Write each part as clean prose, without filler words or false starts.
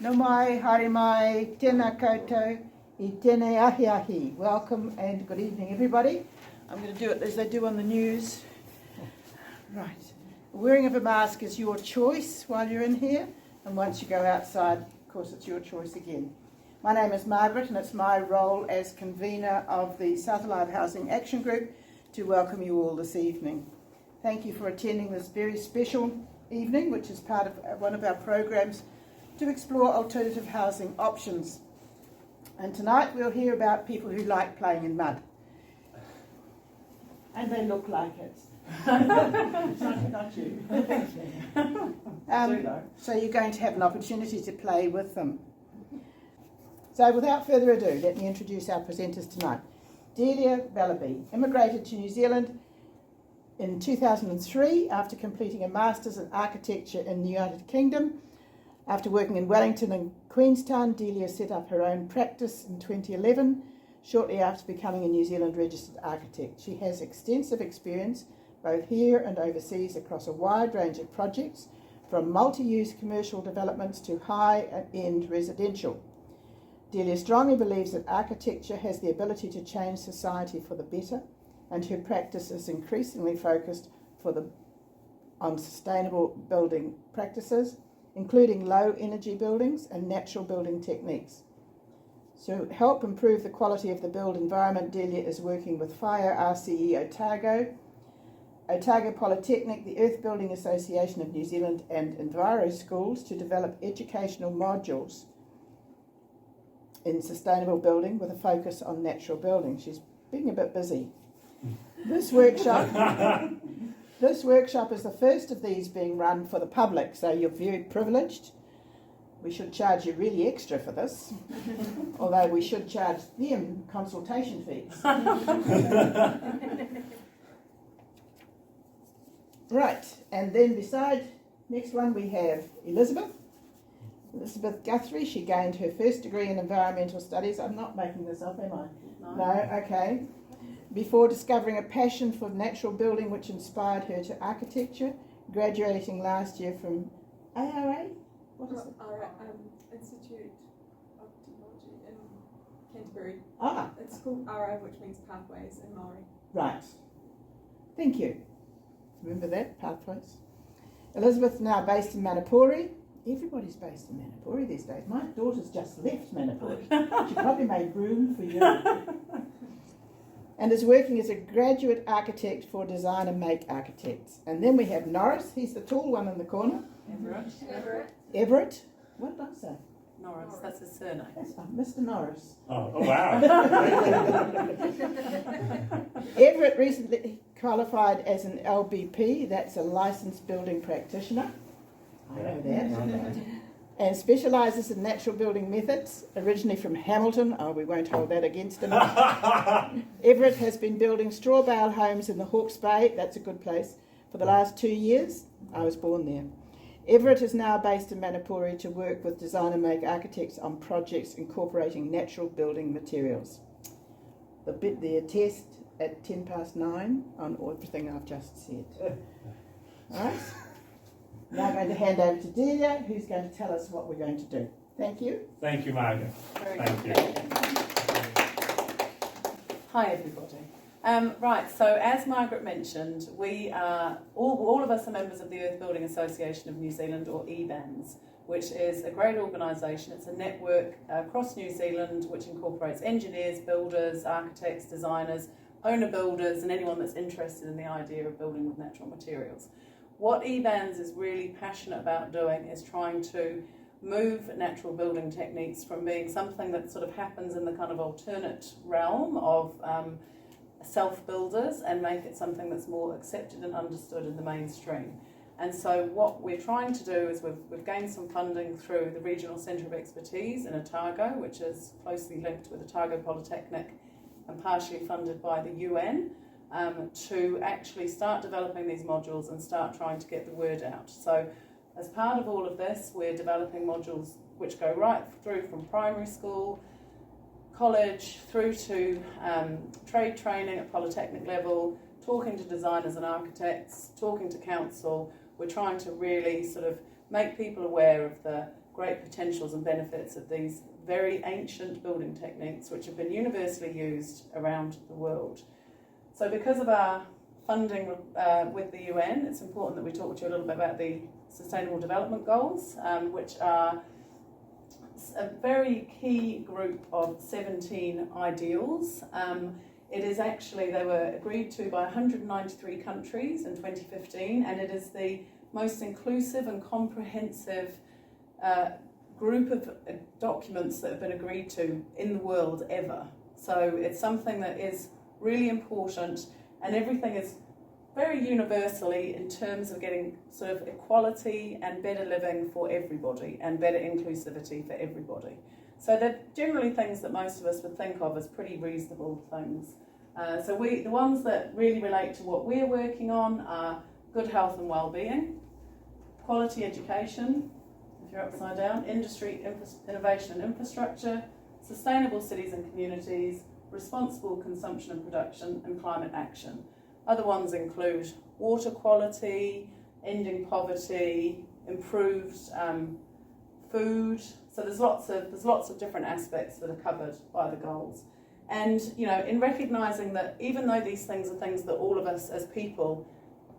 No mai, haere mai, tēnā koutou, I tēnei ahi ahi. Welcome and good evening, everybody. I'm going to do it as they do on the news. Right. The wearing of a mask is your choice while you're in here, and once you go outside, of course, it's your choice again. My name is Margaret, and it's my role as convener of the South Alive Housing Action Group to welcome you all this evening. Thank you for attending this very special evening, which is part of one of our programs to explore alternative housing options. And tonight we'll hear about people who like playing in mud. And they look like it. Not you. So you're going to have an opportunity to play with them. So without further ado, let me introduce our presenters tonight. Delia Bellaby immigrated to New Zealand in 2003 after completing a Masters in Architecture in the United Kingdom. After working in Wellington and Queenstown, Delia set up her own practice in 2011, shortly after becoming a New Zealand registered architect. She has extensive experience both here and overseas across a wide range of projects, from multi-use commercial developments to high-end residential. Delia strongly believes that architecture has the ability to change society for the better, and her practice is increasingly focused on sustainable building practices, including low energy buildings and natural building techniques. To help improve the quality of the built environment, Delia is working with Fire RCE Otago Polytechnic, the Earth Building Association of New Zealand and Enviro Schools to develop educational modules in sustainable building with a focus on natural building. She's being a bit busy. This workshop is the first of these being run for the public, so you're very privileged. We should charge you really extra for this, although we should charge them consultation fees. Right, and then beside, next one we have Elizabeth Guthrie. She gained her first degree in environmental studies. I'm not making this up, am I? No, okay. Before discovering a passion for natural building which inspired her to architecture, graduating last year from ARA? What is it? Institute of Technology in Canterbury. Ah. It's called ARA, which means Pathways in Maori. Right. Thank you. Remember that, Pathways. Elizabeth now based in Manapuri. Everybody's based in Manapuri these days. My daughter's just left Manapuri. She probably made room for you. And is working as a graduate architect for Design and Make Architects. And then we have Norris. He's the tall one in the corner. Everett. What did I say? Norris, that's his surname. That's Mr. Norris. Oh wow. Everett recently qualified as an LBP, that's a licensed building practitioner. I know that. And specialises in natural building methods, originally from Hamilton. Oh, we won't hold that against him. Everett has been building strawbale homes in the Hawke's Bay, that's a good place, for the last 2 years. I was born there. Everett is now based in Manapuri to work with Design and Make Architects on projects incorporating natural building materials. The test at 9:10 on everything I've just said. All right. Now I'm going to hand over to Delia, who's going to tell us what we're going to do. Thank you. Thank you, Margaret. Thank you. Hi, everybody. Right, so as Margaret mentioned, we are all of us are members of the Earth Building Association of New Zealand, or EBANZ, which is a great organisation. It's a network across New Zealand which incorporates engineers, builders, architects, designers, owner builders, and anyone that's interested in the idea of building with natural materials. What EBANZ is really passionate about doing is trying to move natural building techniques from being something that sort of happens in the kind of alternate realm of self-builders and make it something that's more accepted and understood in the mainstream. And so what we're trying to do is we've gained some funding through the Regional Centre of Expertise in Otago, which is closely linked with Otago Polytechnic and partially funded by the UN, to actually start developing these modules and start trying to get the word out. So as part of all of this, we're developing modules which go right through from primary school, college, through to trade training at polytechnic level, talking to designers and architects, talking to council. We're trying to really sort of make people aware of the great potentials and benefits of these very ancient building techniques which have been universally used around the world. So because of our funding with the UN, it's important that we talk to you a little bit about the Sustainable Development Goals, which are a very key group of 17 ideals. It is actually, they were agreed to by 193 countries in 2015, and it is the most inclusive and comprehensive group of documents that have been agreed to in the world ever. So it's something that is really important, and everything is very universally in terms of getting sort of equality and better living for everybody and better inclusivity for everybody. So they're generally things that most of us would think of as pretty reasonable things. So the ones that really relate to what we're working on are good health and well-being, quality education, if you're upside down, industry, innovation and infrastructure, sustainable cities and communities, responsible consumption and production, and climate action. Other ones include water quality, ending poverty, improved food. So there's lots of different aspects that are covered by the goals. And in recognising that even though these things are things that all of us as people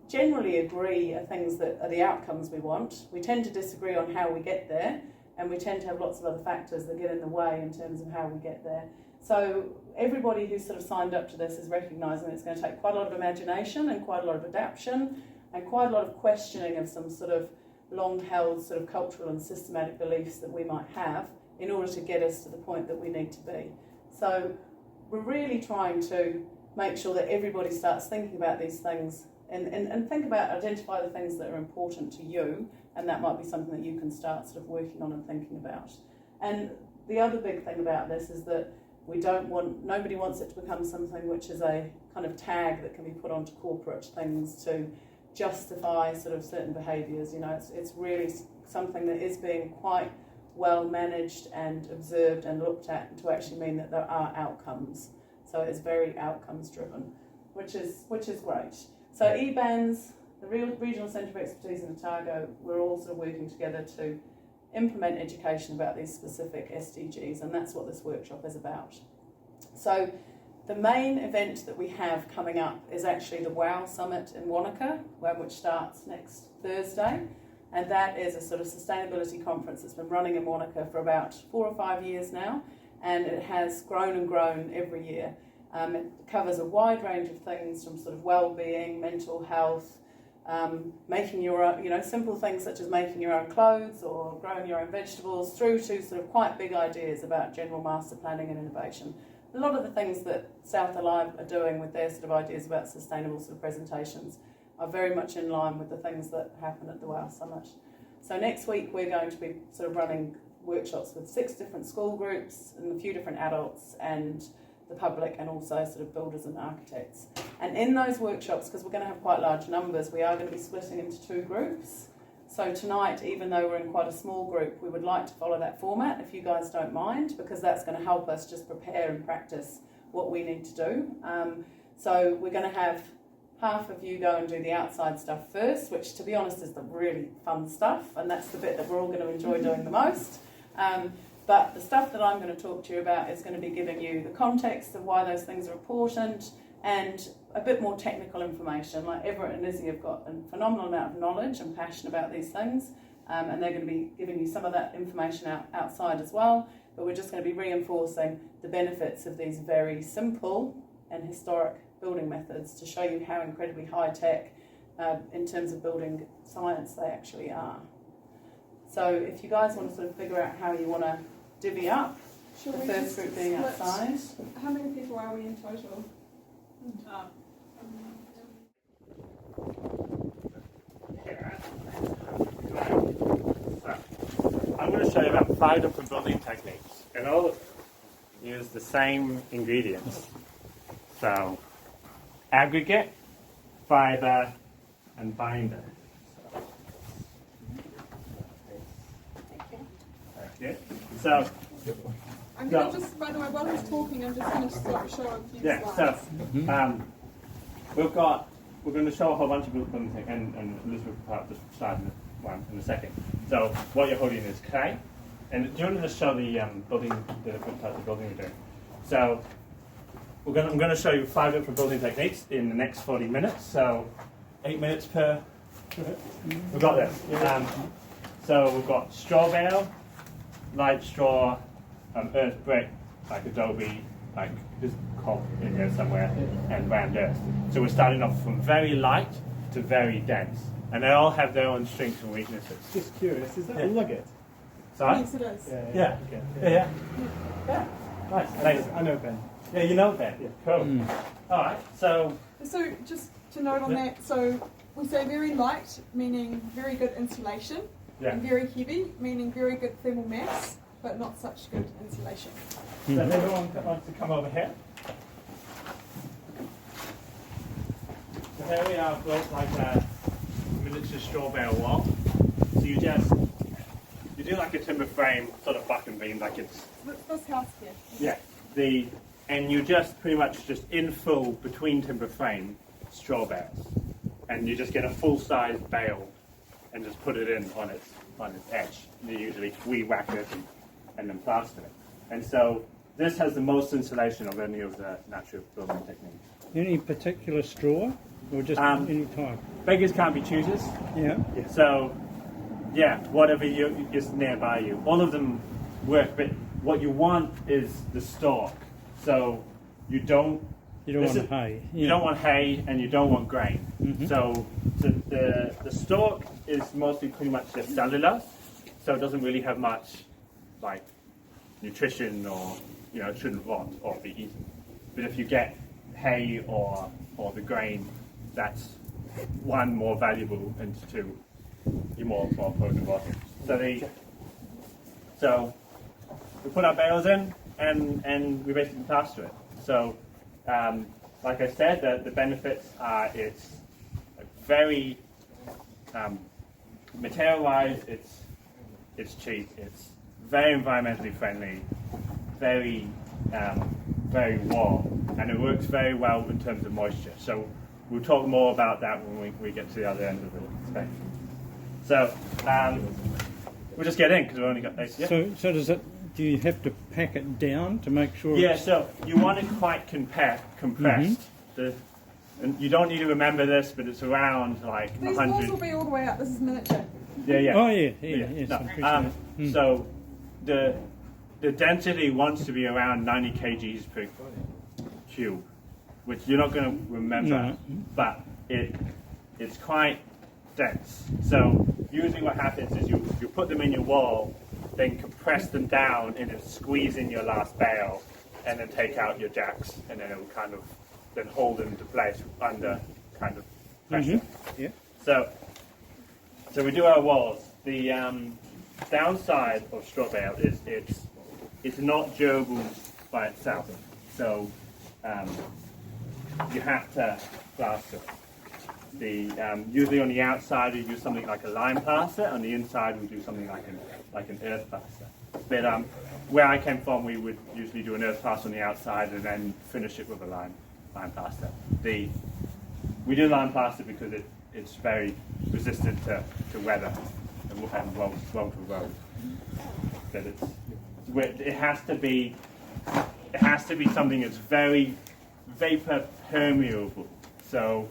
generally agree are things that are the outcomes we want, we tend to disagree on how we get there, and we tend to have lots of other factors that get in the way in terms of how we get there. So everybody who's sort of signed up to this is recognising it's going to take quite a lot of imagination and quite a lot of adaptation and quite a lot of questioning of some sort of long-held sort of cultural and systematic beliefs that we might have in order to get us to the point that we need to be. So we're really trying to make sure that everybody starts thinking about these things and identify the things that are important to you, and that might be something that you can start sort of working on and thinking about. And the other big thing about this is that nobody wants it to become something which is a kind of tag that can be put onto corporate things to justify sort of certain behaviours. It's really something that is being quite well managed and observed and looked at to actually mean that there are outcomes. So it's very outcomes driven, which is great. So EBANS, the Regional Centre of Expertise in Otago, we're all sort of working together to implement education about these specific SDGs, and that's what this workshop is about. So the main event that we have coming up is actually the WOW Summit in Wanaka, which starts next Thursday, and that is a sort of sustainability conference that's been running in Wanaka for about 4 or 5 years now, and it has grown and grown every year. It covers a wide range of things from sort of well-being, mental health, making your own, simple things such as making your own clothes or growing your own vegetables, through to sort of quite big ideas about general master planning and innovation. A lot of the things that South Alive are doing with their sort of ideas about sustainable sort of presentations are very much in line with the things that happen at the WOW Summit. So next week we're going to be sort of running workshops with 6 different school groups and a few different adults and the public, and also sort of builders and architects. And in those workshops, because we're going to have quite large numbers, we are going to be splitting into 2 groups. So tonight, even though we're in quite a small group, we would like to follow that format, if you guys don't mind, because that's going to help us just prepare and practice what we need to do. So we're going to have half of you go and do the outside stuff first, which to be honest is the really fun stuff, and that's the bit that we're all going to enjoy doing the most. But the stuff that I'm going to talk to you about is going to be giving you the context of why those things are important and a bit more technical information. Like Everett and Lizzie have got a phenomenal amount of knowledge and passion about these things, and they're going to be giving you some of that information outside as well. But we're just going to be reinforcing the benefits of these very simple and historic building methods to show you how incredibly high-tech in terms of building science they actually are. So if you guys want to sort of figure out how you want to divvy up, the first group being outside. How many people are we in total? So, I'm going to show you about 5 different building techniques, and all use the same ingredients. So, aggregate, fiber, and binder. Okay. So, I'm going to just, by the way, while he's talking, I'm just going to show a few slides. So we're going to show a whole bunch of building techniques, and Elizabeth just started one in a second. So what you're holding is clay. And do you want to just show the building, the different types of building we're doing? So I'm going to show you 5 different building techniques in the next 40 minutes. So 8 minutes per. We've got this. So we've got straw bale, light straw, earth brick, like adobe, like this cob in here somewhere, and round earth. So we're starting off from very light to very dense. And they all have their own strengths and weaknesses. Just curious, is that a nugget? Sorry? Yes, it is. Yeah. Okay. Yeah. Nice. Nice. I know Ben. Yeah, you know Ben. Yeah. Cool. All right. So Just to note on that, so we say very light, meaning very good insulation, and very heavy, meaning very good thermal mass, but not such good insulation. Does everyone that wants to come over here? So here we are, built like a miniature straw bale wall. So you do like a timber frame, sort of buck and beam, like it's This house here. and you just pretty much just infill between timber frame straw bales, and you just get a full size bale and just put it in on its edge. You usually re-whack it and then plaster it. And so this has the most insulation of any of the natural building techniques. Any particular straw, or just any type? Beggars can't be choosers. Yeah. So, whatever is nearby you. All of them work, but what you want is the stalk. So you don't want hay. Yeah. You don't want hay, and you don't want grain. Mm-hmm. So the stalk is mostly pretty much just cellulose, so it doesn't really have much like nutrition, or it shouldn't rot or be eaten. But if you get hay or the grain, that's one, more valuable, and two, you're more prone to rotting. So we put our bales in, and we basically plaster it. So like I said, the benefits are it's very material-wise, it's cheap, it's very environmentally friendly, very warm, and it works very well in terms of moisture. So we'll talk more about that when we get to the other end of the spectrum. So we'll just get in because we've only got this. Yeah? So does it? Do you have to pack it down to make sure? Yeah. So you want it quite compressed. Mm-hmm. And you don't need to remember this, but it's around like These 100. walls will be all the way up. This is miniature. Yeah. Oh yeah. Yes, No, so the density wants to be around 90 kgs per cube, which you're not going to remember, but it's quite dense. So usually what happens is you put them in your wall, then compress them down and then squeeze in your last bale, and then take out your jacks, and then it will kind of then hold them into place under kind of pressure. Mm-hmm. Yeah. So we do our walls. The downside of straw bale is it's not durable by itself. So you have to plaster. Usually on the outside we do something like a lime plaster. On the inside we do something like an earth plaster. But where I came from, we would usually do an earth plaster on the outside and then finish it with a lime plaster. We do lime plaster because it's very resistant to weather and well to road. But it has to be something that's very vapor permeable. So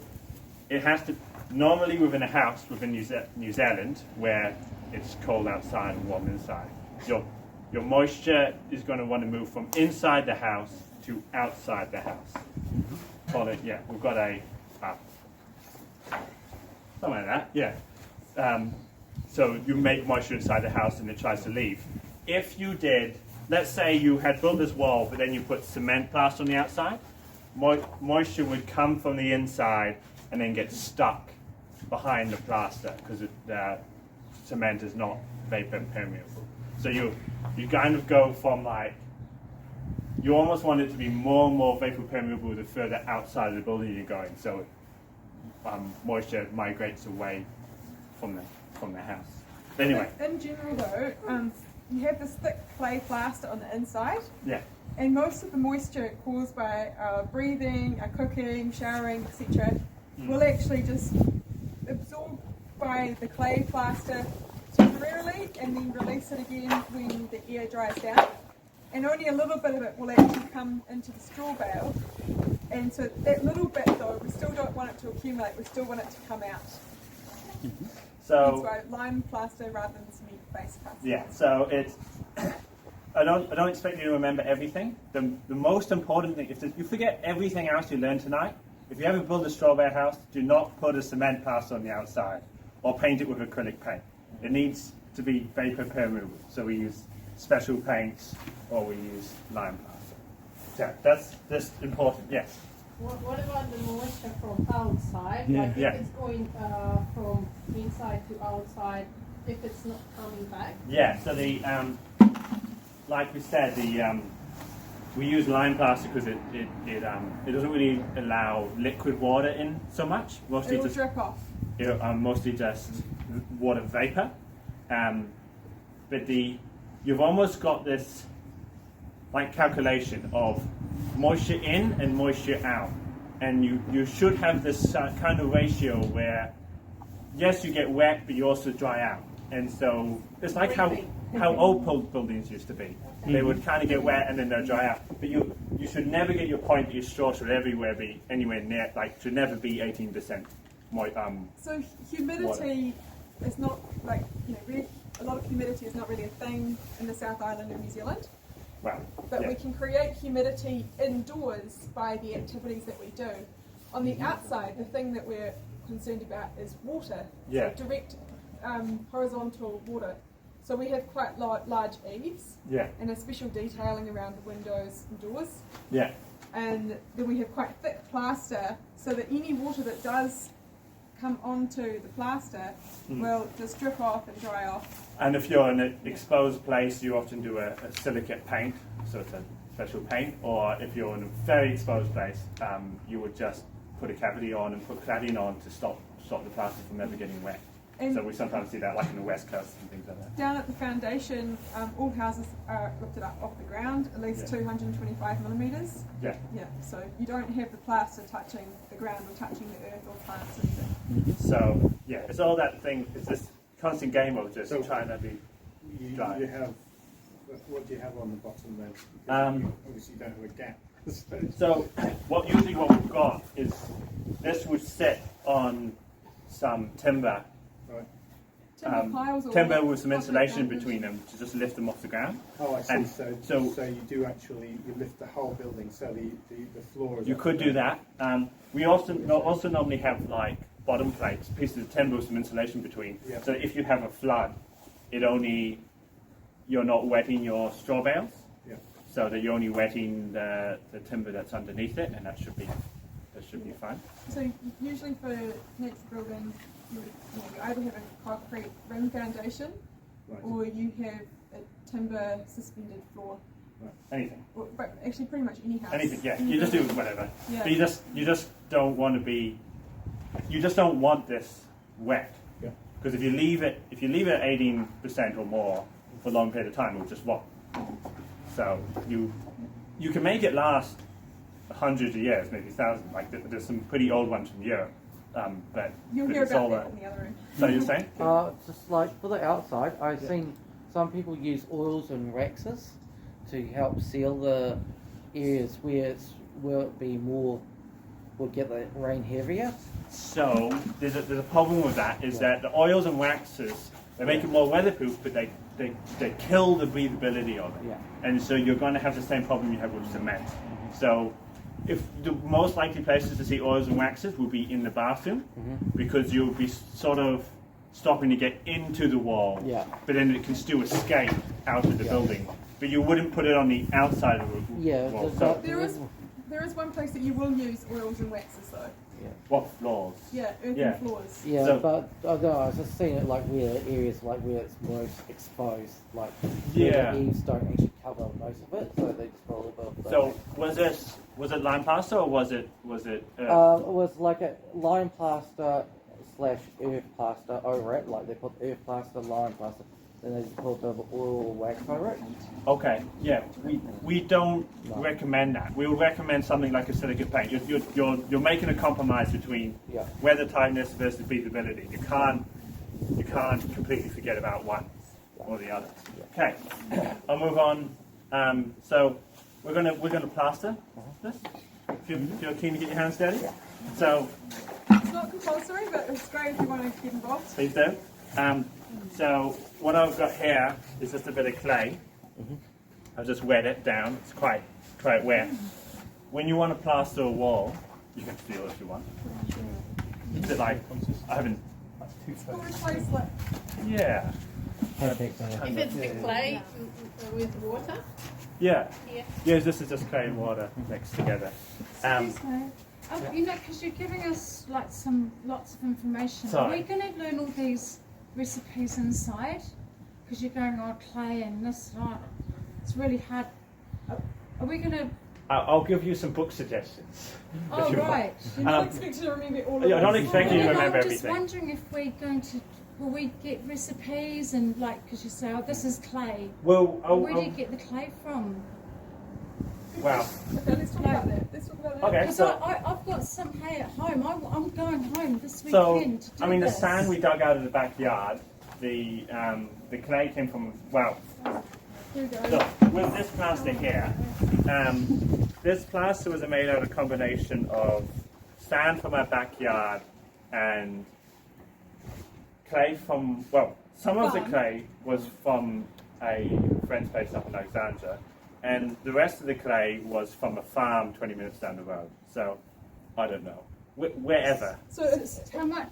it has to normally within a house within New Zealand where it's cold outside and warm inside. Your moisture is going to want to move from inside the house to outside the house. We've got a something like that. Yeah. So you make moisture inside the house and it tries to leave. If you did, let's say you had built this wall, but then you put cement plaster on the outside, moisture would come from the inside and then get stuck behind the plaster because the cement is not vapor permeable. So you kind of go from you almost want it to be more and more vapor permeable the further outside of the building you're going. So moisture migrates away from the house. But anyway. In general though, you have this thick clay plaster on the inside. Yeah. And most of the moisture caused by breathing, cooking, showering, etc. will actually just absorb solidify the clay plaster temporarily and then release it again when the air dries down. And only a little bit of it will actually come into the straw bale. And so that little bit though, we still don't want it to accumulate, we still want it to come out. So That's why lime plaster rather than cement-based plaster. yeah, so it's. I don't expect you to remember everything. The most important thing, if you forget everything else you learned tonight, if you ever build a straw bale house, do not put a cement plaster on the outside or paint it with acrylic paint. It needs to be vapor permeable. So we use special paints or we use lime plaster. Yeah, that's important, yes. What about the moisture from outside? Yeah. Like if Yeah. it's going from inside to outside, if it's not coming back? Yeah, so like we said, we use lime plaster because it doesn't really allow liquid water in so much. Mostly It'll just drip off. mostly just water vapor. But you've almost got this like calculation of moisture in and moisture out, and you should have this kind of ratio where yes, you get wet, but you also dry out. And so it's like how old buildings used to be. They would kind of get wet and then they'll dry out. But you should never get your point that your straw should everywhere be anywhere near, like should never be 18% So humidity is not like, a lot of humidity is not really a thing in the South Island of New Zealand. well, But yeah. we can create humidity indoors by the activities that we do. On the outside, the thing that we're concerned about is water. Yeah. So direct horizontal water. So we have quite large eaves Yeah, and a special detailing around the windows and doors. yeah, And then we have quite thick plaster so that any water that does come onto the plaster will just drip off and dry off. and if you're in an exposed place, you often do a silicate paint, so it's a special paint. Or if you're in a very exposed place, you would just put a cavity on and put cladding on to stop the plaster from ever getting wet. And So we sometimes see that, like in the West Coast and things like that. down at the foundation, all houses are lifted up off the ground, at least Yeah. 225 millimetres. Yeah. Yeah, so you don't have the plaster touching the ground or touching the earth or plants or anything. So yeah, it's all that thing. It's this constant game of just So- trying to be dry. You have, what do you have on the bottom then? Um, Obviously you don't have a gap. So what we've got is this would sit on some timber. Right. Timber piles or Timber with some concrete insulation buildings. between them to just lift them off the ground. Oh, I see. And So so- you do actually, you lift the whole building, so the floor is... You up could to do there. that. We also normally have like bottom plates, pieces of timber with some insulation between. Yeah. So if you have a flood, you're not wetting your straw bales. Yeah. So that you're only wetting the timber that's underneath it, and that should be fine. So usually for natural buildings, you either have a concrete rim foundation Right. or you have a timber suspended floor. Anything. Or, but actually pretty much any house. Anything, yeah. Any You just do building. whatever. Yeah. But you just don't want to be. You just don't want this wet. Yeah. Because if you leave it at 18% or more for a long period of time, it will just rot. So you can make it last hundreds of years, maybe thousands. Like there's some pretty old ones from Europe, but You'll but hear it's about all that in the other room. So you're saying? Just like for the outside, I've seen some people use oils and waxes to help seal the areas where it be more, will get the rain heavier. So there's a problem with that, is that the oils and waxes, they make it more weatherproof, but they kill the breathability of it. Yeah. And so you're going to have the same problem you have with cement. So if the most likely places to see oils and waxes will be in the bathroom, because you'll be sort of stopping to get into the wall, Yeah. but then it can still escape out of the building. But you wouldn't put it on the outside of the Yeah, wall. there's So that- There is one place that you will use oils and waxes though. what floors? Yeah, earthen Yeah. floors. Yeah, So- but I don't know, I was just seeing it like where areas like where it's most exposed, like Yeah. where the eaves don't actually cover most of it, so they just put a little bit of the, So was it lime plaster or was it it was like a lime plaster / earth plaster over it, like they put earth plaster, lime plaster, then they just put a bit of oil or wax over it. Okay, yeah, we don't No. recommend that. We would recommend something like a silicate paint. You're making a compromise between Yeah. weather tightness versus breathability. You can't you can't completely forget about one or the other. Okay, I'll move on. So we're gonna plaster this. If you're keen to get your hands dirty. So It's not compulsory, but it's great if you want to get involved. please do. So what I've got here is just a bit of clay. I've just wet it down. It's quite wet. When you want to plaster a wall, you can feel if you want. It's a bit like I haven't. We'll replace it. Yeah. If it's the clay with water, Yeah. yeah. Yeah. This is just clay and water mixed together. You know, because you're giving us like lots of information. Sorry. Are we going to learn all these recipes inside? Because you're going on clay and this, it's really hard. Are we going to? I'll give you some book suggestions. Oh, you want. right. You're not expected to remember all of I don't this. expect you to No, remember I'm just everything. wondering if we're going to. Will we get recipes and like? Because you say, oh, this is clay. Well, Where do you get the clay from? well, Okay, let's talk about that. Let's talk about that. okay. Because So, I've got some hay at home. I'm going home this so weekend to do I mean, the this. sand we dug out of the backyard, the clay came from Here we go. So with this plaster here, this plaster was made out of a combination of sand from our backyard and clay from, well, some of the Farm. clay was from a friend's place up in Alexandria, and the rest of the clay was from a farm 20 minutes down the road. So, I don't know. Wherever. So it's How much?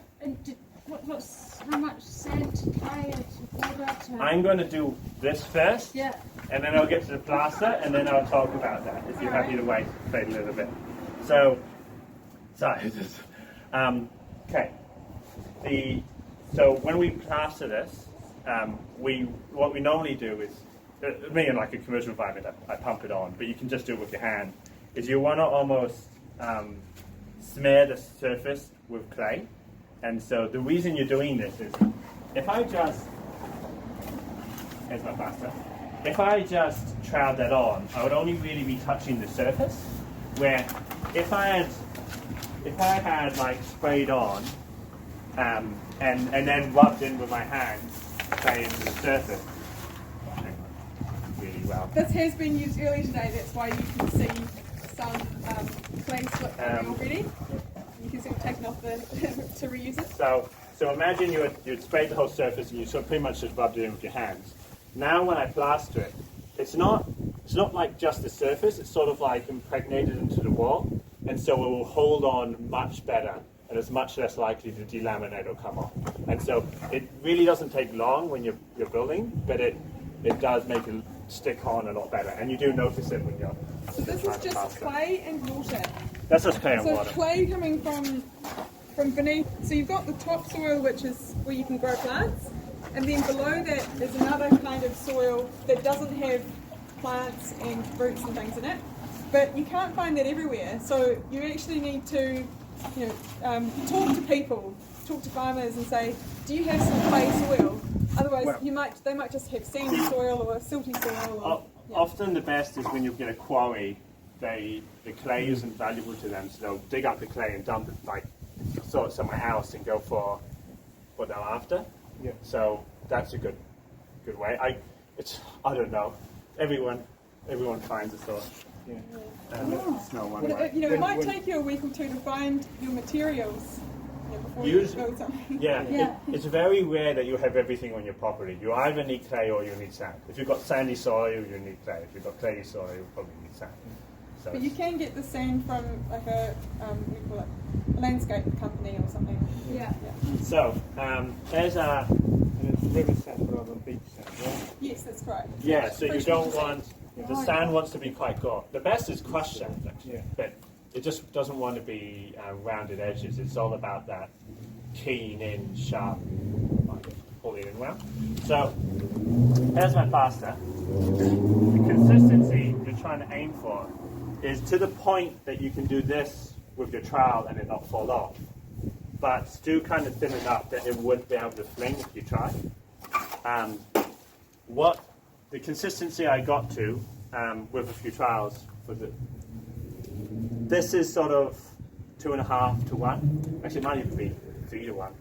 How much sand to clay to water to? I'm going to do this first, Yeah. and then I'll get to the plaster, and then I'll talk about that, if you're happy to wait a little bit. So, sorry. Okay. So when we plaster this, what we normally do is, me in like a commercial environment, I pump it on, but you can just do it with your hand, is you want to almost smear the surface with clay. And so the reason you're doing this is, if I just, here's my plaster, if I just troweled that on, I would only really be touching the surface, where if I had like sprayed on, and then rubbed in with my hands, say into the surface, really well. This has been used earlier today, that's why you can see some clay slip already. You can see it taken off to reuse it. So imagine you'd sprayed the whole surface and you sort of pretty much just rubbed it in with your hands. Now when I plaster it, it's not like just the surface, it's sort of like impregnated into the wall, and so it will hold on much better and it's much less likely to delaminate or come off. And so it really doesn't take long when you're building, but it does make it stick on a lot better, and you do notice it when you're So this is just clay and water. That's just clay and So water. clay coming from beneath. So you've got the topsoil, which is where you can grow plants, and then below that is another kind of soil that doesn't have plants and fruits and things in it. But you can't find that everywhere. So you actually need to, talk to people, talk to farmers, and say, do you have some clay soil? Otherwise, they might just have sandy soil or silty soil. Or, Often the best is when you get a quarry, the clay isn't valuable to them, so they'll dig up the clay and dump it like sort of somewhere else and go for what they're after. Yeah. So that's a good way. I don't know. Everyone finds a sort. Yeah. It's no one But way. it might take you a week or two to find your materials before you build something. Yeah, it's very rare that you have everything on your property. You either need clay or you need sand. If you've got sandy soil, you need clay. If you've got clayey soil, you probably need sand. So But you can get the sand from like a landscape company or something. Yeah. So there's a And it's river sand rather than beach sand, right? Yes, that's correct. yeah. So you Fresh don't water want the sand wants to be quite coarse. The best is crushed sand, actually, Yeah. but it just doesn't want to be rounded edges. It's all about that keen in, sharp, like pull it in well. So there's my plaster. The consistency you're trying to aim for is to the point that you can do this with your trowel and it not fall off, but still kind of thin enough that it would be able to fling if you try. What the consistency I got to with a few trials for this is sort of 2.5 to 1. Actually, it might even be 3 to 1.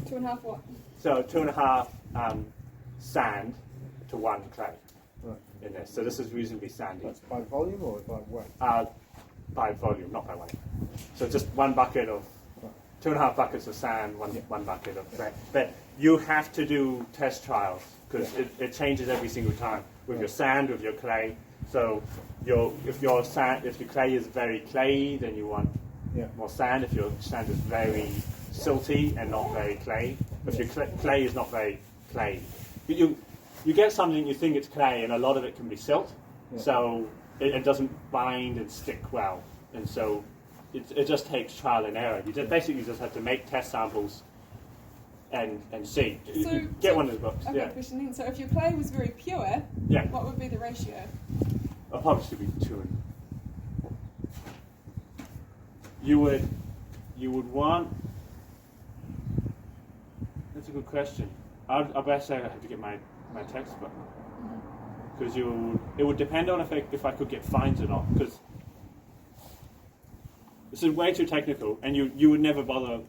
2.5 what? So 2.5 sand to 1 clay Right. in this. So this is reasonably sandy. That's by volume or by weight? By volume, not by weight. So just 1 bucket of 2.5 buckets of sand, one bucket of clay. But you have to do test trials because it changes every single time with your sand, with your clay. So if your clay is very clayey, then you want more sand. If your sand is very silty and not very clay, if your clay is not very clay, you get something you think it's clay, and a lot of it can be silt, so it doesn't bind and stick well, and so it just takes trial and error. You basically just have to make test samples and see. You get one of the books. I've got a question then. So if your clay was very pure, what would be the ratio? It'll probably should be 2 and you would want. That's a good question. I best say I have to get my textbook because it would depend on if I could get fines or not, because this is way too technical and you would never bother.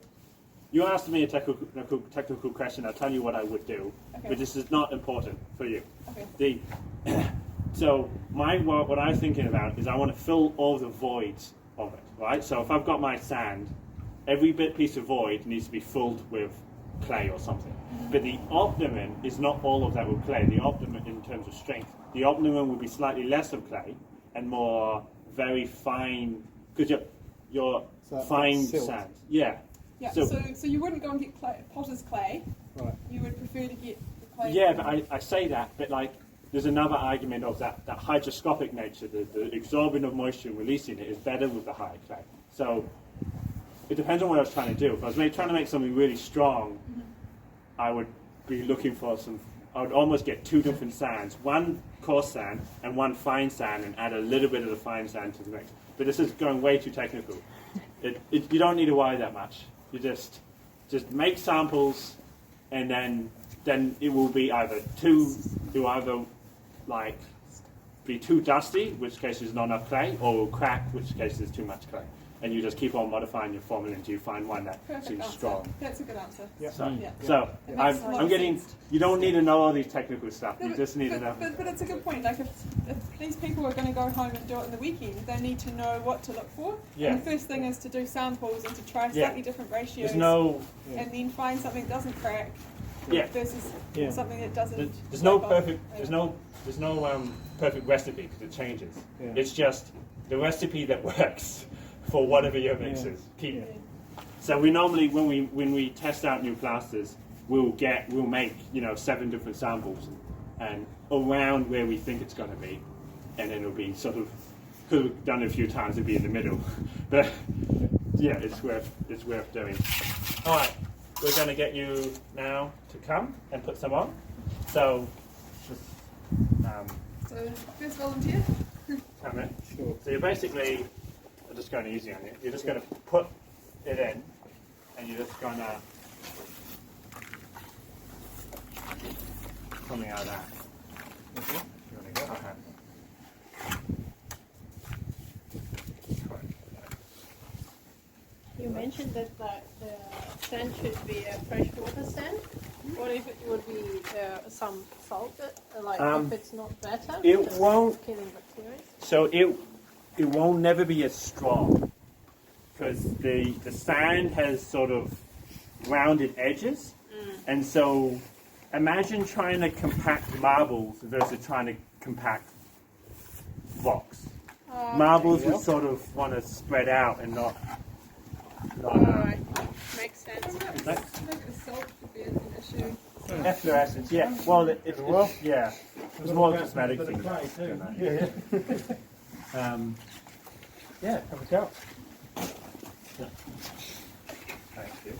You asked me a technical question, I'll tell you what I would do, but this is not important for you. So what I'm thinking about is I want to fill all the voids of it, right? So if I've got my sand, every piece of void needs to be filled with clay or something. But the optimum is not all of that with clay. The optimum in terms of strength, the optimum would be slightly less of clay and more very fine, because your fine sand. Yeah. So you wouldn't go and get potter's clay. Right. You would prefer to get the clay. Yeah, but I say that, but like there's another argument of that hygroscopic nature, the absorbing of moisture and releasing it is better with the higher clay. So it depends on what I was trying to do. If I was trying to make something really strong, I would be looking for I would almost get 2 different sands, 1 coarse sand and 1 fine sand, and add a little bit of the fine sand to the mix. But this is going way too technical. You don't need to worry that much. You just make samples, and then it will be like be too dusty, which case there's not enough clay, or will crack, which case there's too much clay. And you just keep on modifying your formula until you find one that seems strong. That's a good answer. So I'm getting. You don't need to know all these technical stuff. You just need to know. But it's a good point. Like if these people are going to go home and do it in the weekend, they need to know what to look for. Yeah. And the first thing is to do samples and to try slightly different ratios. And then find something that doesn't crack. Versus something that doesn't. There's no perfect. There's no perfect recipe because it changes. It's just the recipe that works for whatever your mix is. So we normally, when we test out new plasters, we'll make 7 different samples, and around where we think it's going to be, and then it'll be sort of, because we've done it a few times, it'll be in the middle. But yeah, it's worth doing. All right, we're going to get you now to come and put some on. So just so first volunteer. Come in. Sure. So you're basically. I'm just going easy on you. You're just going to put it in, and you're just going to something out of that. You mentioned that the sand should be a freshwater sand. What if it would be some salted, if it's not better? It won't. Killing bacteria. So it won't never be as strong because the sand has sort of rounded edges, and so imagine trying to compact marbles versus trying to compact rocks. Marbles would sort of want to spread out and not. Alright, makes sense. Maybe the salt would be an issue. Efflorescence, yeah. Well, it's more cosmetic thing. Have a go. Thank you.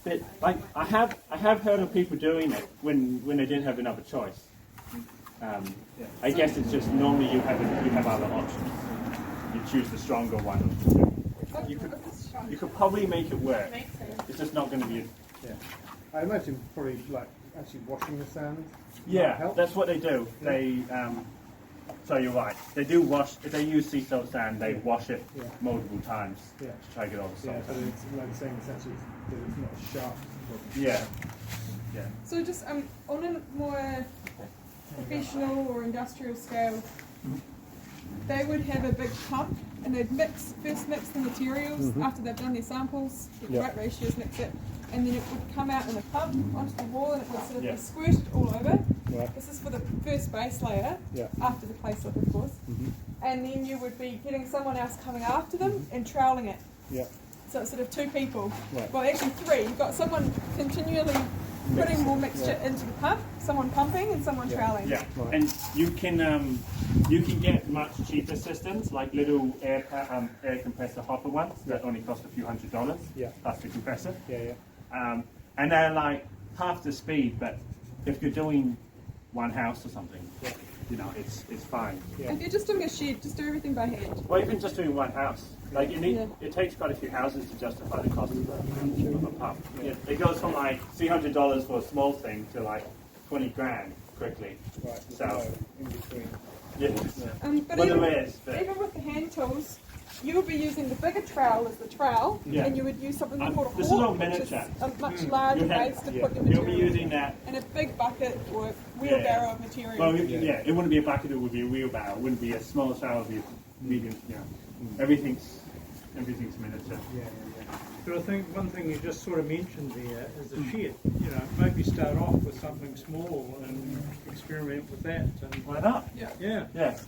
But like I have heard of people doing it when they didn't have another choice. I guess it's just normally you have other options. You choose the stronger one. You could probably make it work. It's just not going to be. I imagine probably like actually washing the sand. Yeah, that's what they do. They so you're right. They do wash. If they use sea salt sand, they wash it multiple times to try to get all the salt. Yeah, but it's like saying essentially that it's not sharp Yeah. Yeah. So just on a more professional or industrial scale, they would have a big pump and they'd first mix the materials after they've done their samples, get the right ratios, mix it, and then it would come out in a pump onto the wall and it would sort of be squirted all over. Right. This is for the first base layer, after the clay slip of course. And then you would be getting someone else coming after them and troweling it. Yeah. So it's sort of two people. Right. Well, actually three. You've got someone continually putting more mixture into the pump, someone pumping and someone troweling. Yeah, Right. and you can get much cheaper systems like little air compressor hopper ones that only cost a few $100. Yeah. Plus the compressor. Yeah. And they're like half the speed, but if you're doing one house or something, you know, it's fine. Yeah. If you're just doing a shed, just do everything by hand. Or even just doing one house. Like you need, it takes quite a few houses to justify the cost of a pump. Yeah, it goes from like $300 for a small thing to like 20 grand quickly. Right. So in between. yes. But Well, even, there is, but even with the hand tools, you would be using the bigger trowel as the trowel, Yeah. and you would use something called a this is all hawk, which is miniature. a much larger You'll have- base to yeah. put your You'll material be using that. in a big bucket or wheelbarrow of material. Well, yeah, it wouldn't be a bucket, it would be a wheelbarrow. It wouldn't be a small shower, it would be a medium, you know. Everything's miniature. Yeah. But I think one thing you just sort of mentioned there is a shed. You know, maybe start off with something small and experiment with that. And Why not? yeah. Yes.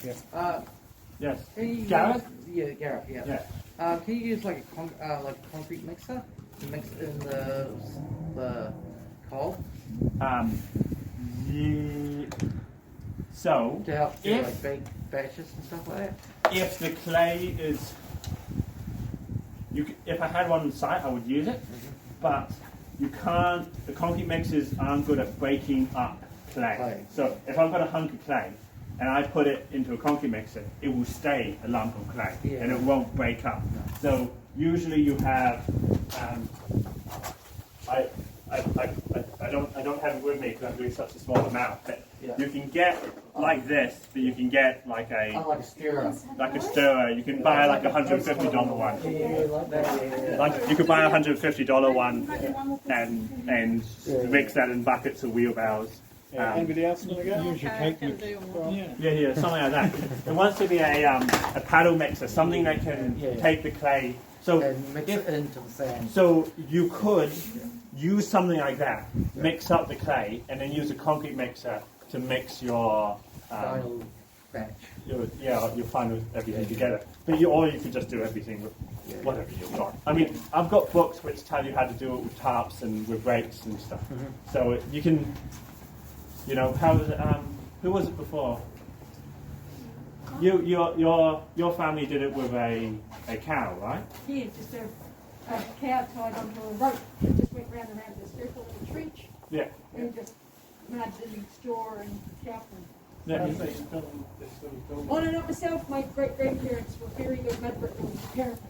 Yes. Can you Gareth? Use, Gareth, yeah. Yeah. Can you use like a concrete mixer to mix in the coal So, to help do if like bake batches and stuff like that? if the clay is, if I had one on site, I would use it, but you can't. The concrete mixers aren't good at breaking up clay. So if I've got a hunk of clay and I put it into a concrete mixer, it will stay a lump of clay and it won't break up. So usually you have. I don't have it with me because I'm doing such a small amount, but you can get like this, but you can get like a Like a stirrer. like a stirrer. You can buy like $150 one. Like you could buy a $150 one and mix that in buckets or wheelbarrows. Anybody else want to go? Use your cake mix. Yeah, something like that. It wants to be a paddle mixer, something that can take the clay. So And mix it into the sand. So you could use something like that, mix up the clay, and then use a concrete mixer to mix your Final batch. your final everything together. But or you could just do everything with whatever you've got. I mean, I've got books which tell you how to do it with tarps and with rakes and stuff. So you can, you know, how was it? Who was it before? Your family did it with a cow, right? Yeah, just a cow tied onto a rope that just went round and round the circle of the trench Yeah. and just mud and straw and chaff and Yeah. on and of myself, my great-grandparents were very good mud brick builders, apparently.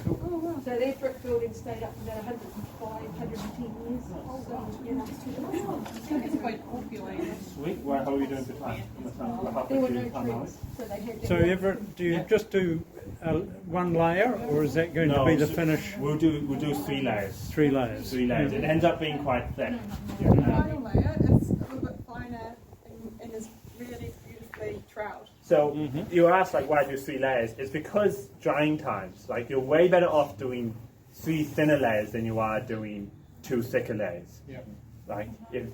Oh, wow. So their brick building stayed up for about 105, 110 years. So, you know, It's quite populated. Sweet. Well, how are you doing for time? there were no trees, so they had to... So Everett, do you just do one layer, or is that going to be the finish? We'll do 3 layers. 3 layers. 3 layers. It ends up being quite thick. The final layer is a little bit finer and is really beautifully troweled. So you ask like why do 3 layers? It's because drying times. Like you're way better off doing 3 thinner layers than you are doing 2 thicker layers. Yeah. Like if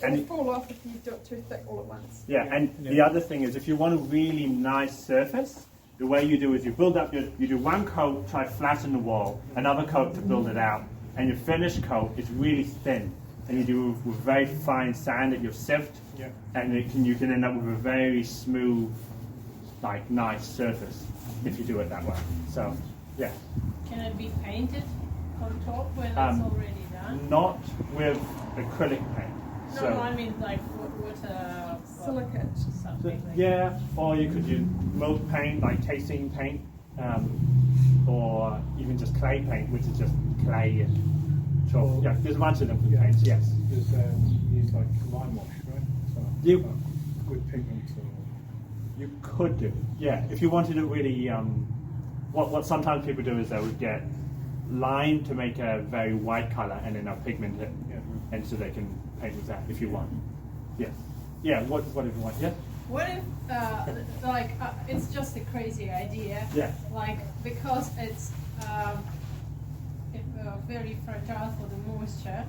And you fall off if you do it too thick all at once. the other thing is if you want a really nice surface, the way you do is you build up you do one coat, try flatten the wall, another coat to build it out, and your finished coat is really thin. And you do with very fine sand that you've sieved, and you can end up with a very smooth, like nice surface if you do it that way. So, yeah. Can it be painted on top when it's already done? Not with acrylic paint. So, No, I mean like water, Silicate. something like yeah, or you could use milk paint, like tasting paint, or even just clay paint, which is just clay and chalk. Yeah, there's a bunch of different paints. Yes. There's use like lime wash, right? So, good pigment. You could do, yeah. If you wanted it really, what sometimes people do is they would get line to make a very white color, and then I'll pigment it, and so they can paint with that if you want. Yes. Yeah. What if you want? Yeah. What if, it's just a crazy idea. Yeah. Like, because it's very fragile for the moisture,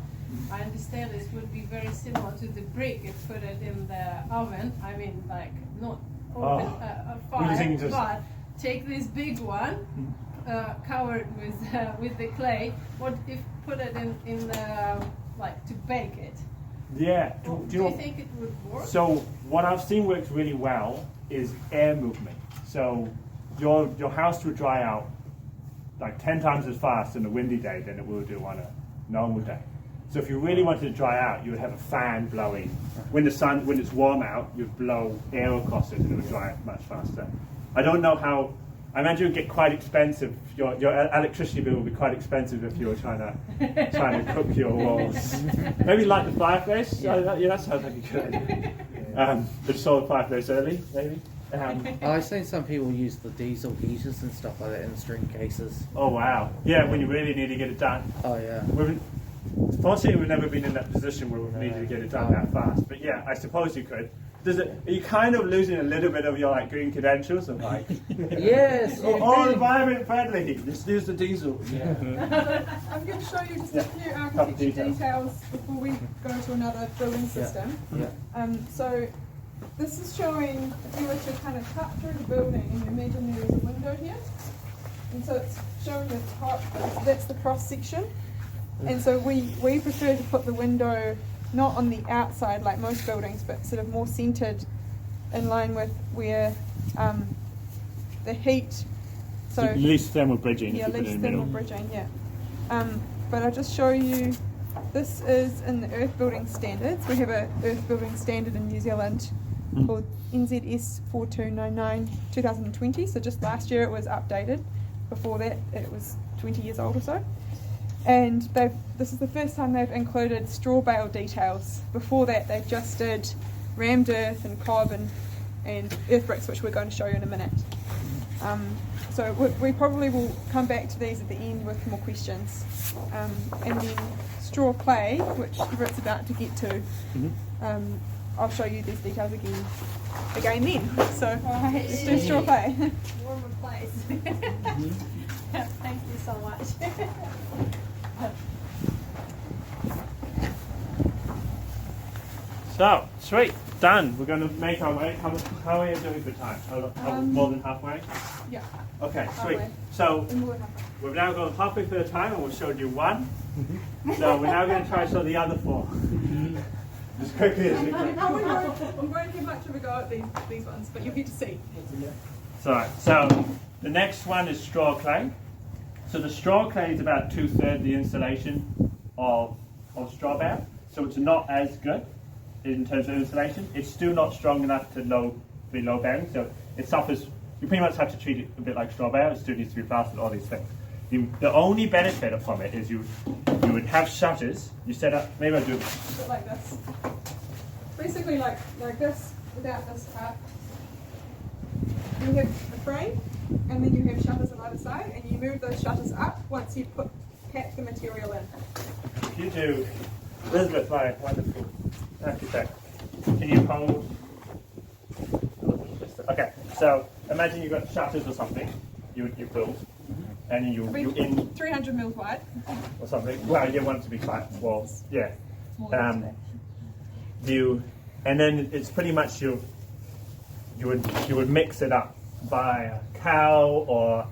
I understand this would be very similar to the brick if put it in the oven. I mean, like, not open a fire, but take this big one, covered with the clay. What if put it in the, like, to bake it? Yeah. Do you think it would work? So what I've seen works really well is air movement. So your house will dry out like 10 times as fast on a windy day than it will do on a normal day. So if you really wanted to dry out, you would have a fan blowing. When it's warm out, you'd blow air across it and it would dry out much faster. I don't know how. I imagine it would get quite expensive. Your electricity bill would be quite expensive if you were trying to cook your walls. Maybe light the fireplace. Yeah, that sounds like a good idea. But solar fireplace early, maybe. I've seen some people use the diesel heaters and stuff like that in string cases. Oh wow! Yeah, when you really need to get it done. Oh yeah. Fortunately, we've never been in that position where we've needed to get it done that fast. But yeah, I suppose you could. Are you kind of losing a little bit of your like green credentials of like? Yes. All environment friendly. Just use the diesel. Yeah. I'm going to show you just a few architecture details before we go to another building system. Yeah. So this is showing if you were to kind of cut through the building and you imagine there is a window here, and so it's showing the top. That's the cross section, and so we prefer to put the window not on the outside like most buildings, but sort of more centered in line with where the heat. So least thermal bridging. Yeah, least thermal bridging. Yeah. But I'll just show you. This is in the Earth Building Standards. We have a Earth Building Standard in New Zealand called NZS 4299 2020. So just last year it was updated. Before that it was 20 years old or so. And this is the first time they've included strawbale details. Before that they just did rammed earth and cob and earth bricks, which we're going to show you in a minute. So we probably will come back to these at the end with more questions. And then straw clay, which Rick's about to get to, I'll show you these details again then. So let's do straw clay. Warmer place. Thank you so much. So, sweet, done. We're going to make our way. How are you doing for time? More than halfway? Yeah. Okay, sweet. Halfway. So, we've now gone halfway through the time and we've showed you one. So, we're now going to try to show the other four. As quickly as we can. I won't give much of a go at these ones, but you'll get to see. So, the next one is straw clay. So, the straw clay is about 2/3 the insulation of strawbale. So, it's not as good in terms of insulation. It's still not strong enough to be low bearing, so it suffers. You pretty much have to treat it a bit like strawbale. It still needs to be plastered, all these things. The only benefit from it is you would have shutters. You set up, maybe I'll do A bit like this. Basically like this, without this part. You have a frame, and then you have shutters on either side, and you move those shutters up once you pack the material in. If you do, Elizabeth, my wonderful architect, can you hold? Okay, so imagine you've got shutters or something you build, and you in 300 mils wide or something. Well, you want it to be quite well, yeah. And then it's pretty much you would mix it up by a cow or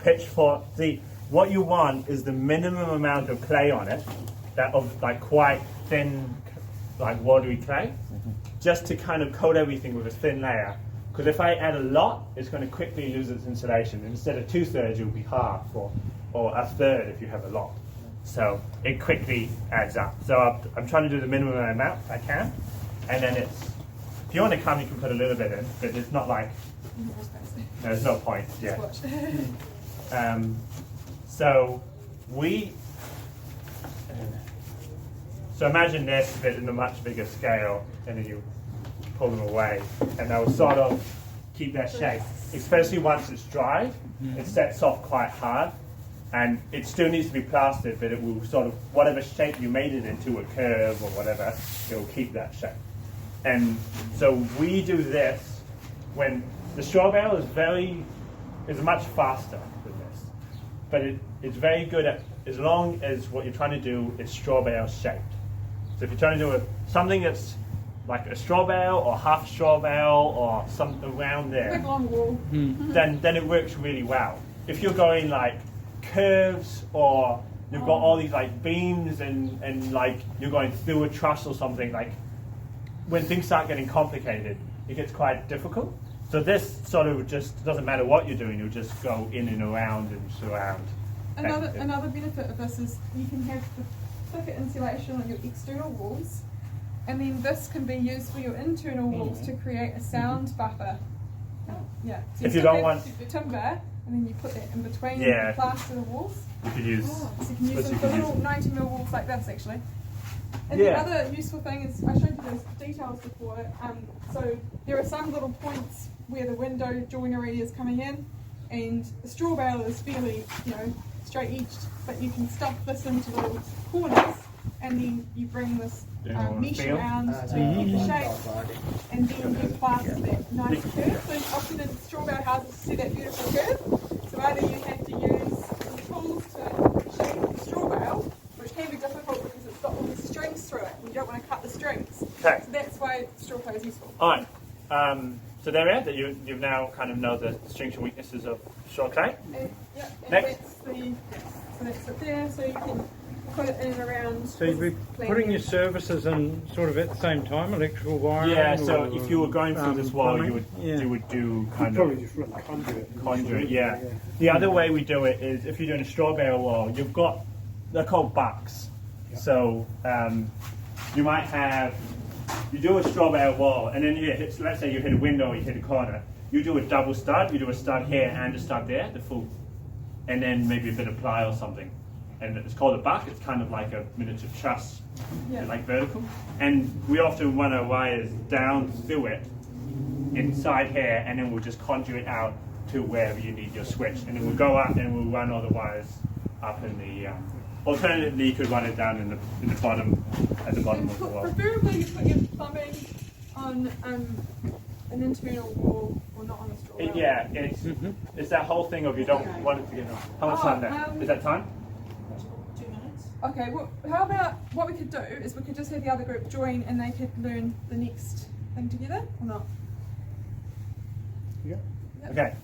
pitchfork. See, what you want is the minimum amount of clay on it, that of like quite thin, like watery clay, just to kind of coat everything with a thin layer. Because if I add a lot, it's going to quickly lose its insulation. Instead of 2/3, it will be half, or 1/3 if you have a lot. So it quickly adds up. So I'm trying to do the minimum amount I can, and then if you want to come, you can put a little bit in, but it's not like there's no point. Yeah. So imagine Ness but in a much bigger scale, and then you pull them away, and they'll sort of keep their shape. Especially once it's dry, it sets off quite hard. and it still needs to be plastered, but it will sort of, whatever shape you made it into, a curve or whatever, it will keep that shape. And so we do this when the straw bale is much faster than this, but it's very good at, as long as what you're trying to do is straw bale shaped. So if you're trying to do something that's like a straw bale or half straw bale or something around there, Big long wall. then it works really well. If you're going like curves, or you've got all these like beams and like you're going through a truss or something, like when things start getting complicated, it gets quite difficult. So this sort of just doesn't matter what you're doing, you'll just go in and around and surround. Another benefit of this is you can have the thicker insulation on your external walls, and then this can be used for your internal walls to create a sound buffer. Yeah. So If you don't want the timber, and then you put that in between Yeah. the plaster the walls. you could use So you can use them for little 90mm walls like this actually. And Yeah. the other useful thing is, I showed you those details before, so there are some little points where the window joinery is coming in, and the straw bale is fairly, straight edged, but you can stuff this into little corners, and then you bring this mesh feel? around to get the shape, and then you plaster that nice curve. So often in straw bale houses you see that beautiful curve, so either you have to use some tools to shape the straw bale, which can be difficult because it's got all the strings through it, and you don't want to cut the strings. Okay. So that's why straw clay is useful. Alright, so there we are, that you've now kind of know the strengths and weaknesses of straw clay. And Next. that's it there, so you can put it in and around. So you'd be putting your services in sort of at the same time, electrical wiring? Yeah, so or, if you were going through this wall, plumbing? you would do kind Probably of just run conduit. conduit, yeah. The other way we do it is if you're doing a straw bale wall, you've got, they're called bucks. So you might have, you do a straw bale wall, and then let's say you hit a window or you hit a corner, you do a double stud, you do a stud here and a stud there, the full, and then maybe a bit of ply or something. And it's called a buck, it's kind of like a miniature truss, like vertical. And we often run our wires down through it, inside here, and then we'll just conduit out to wherever you need your switch. And then we'll go up and we'll run all the wires up in the, alternatively you could run it down in the bottom, at the bottom of the wall. Preferably you put your plumbing on an internal wall, or not on a straw bale. Yeah, it's that whole thing of you don't want it to get, how much time there? Is that time? 2 minutes. Okay, well, how about, what we could do is we could just have the other group join and they could learn the next thing together, or not? Yeah. Okay.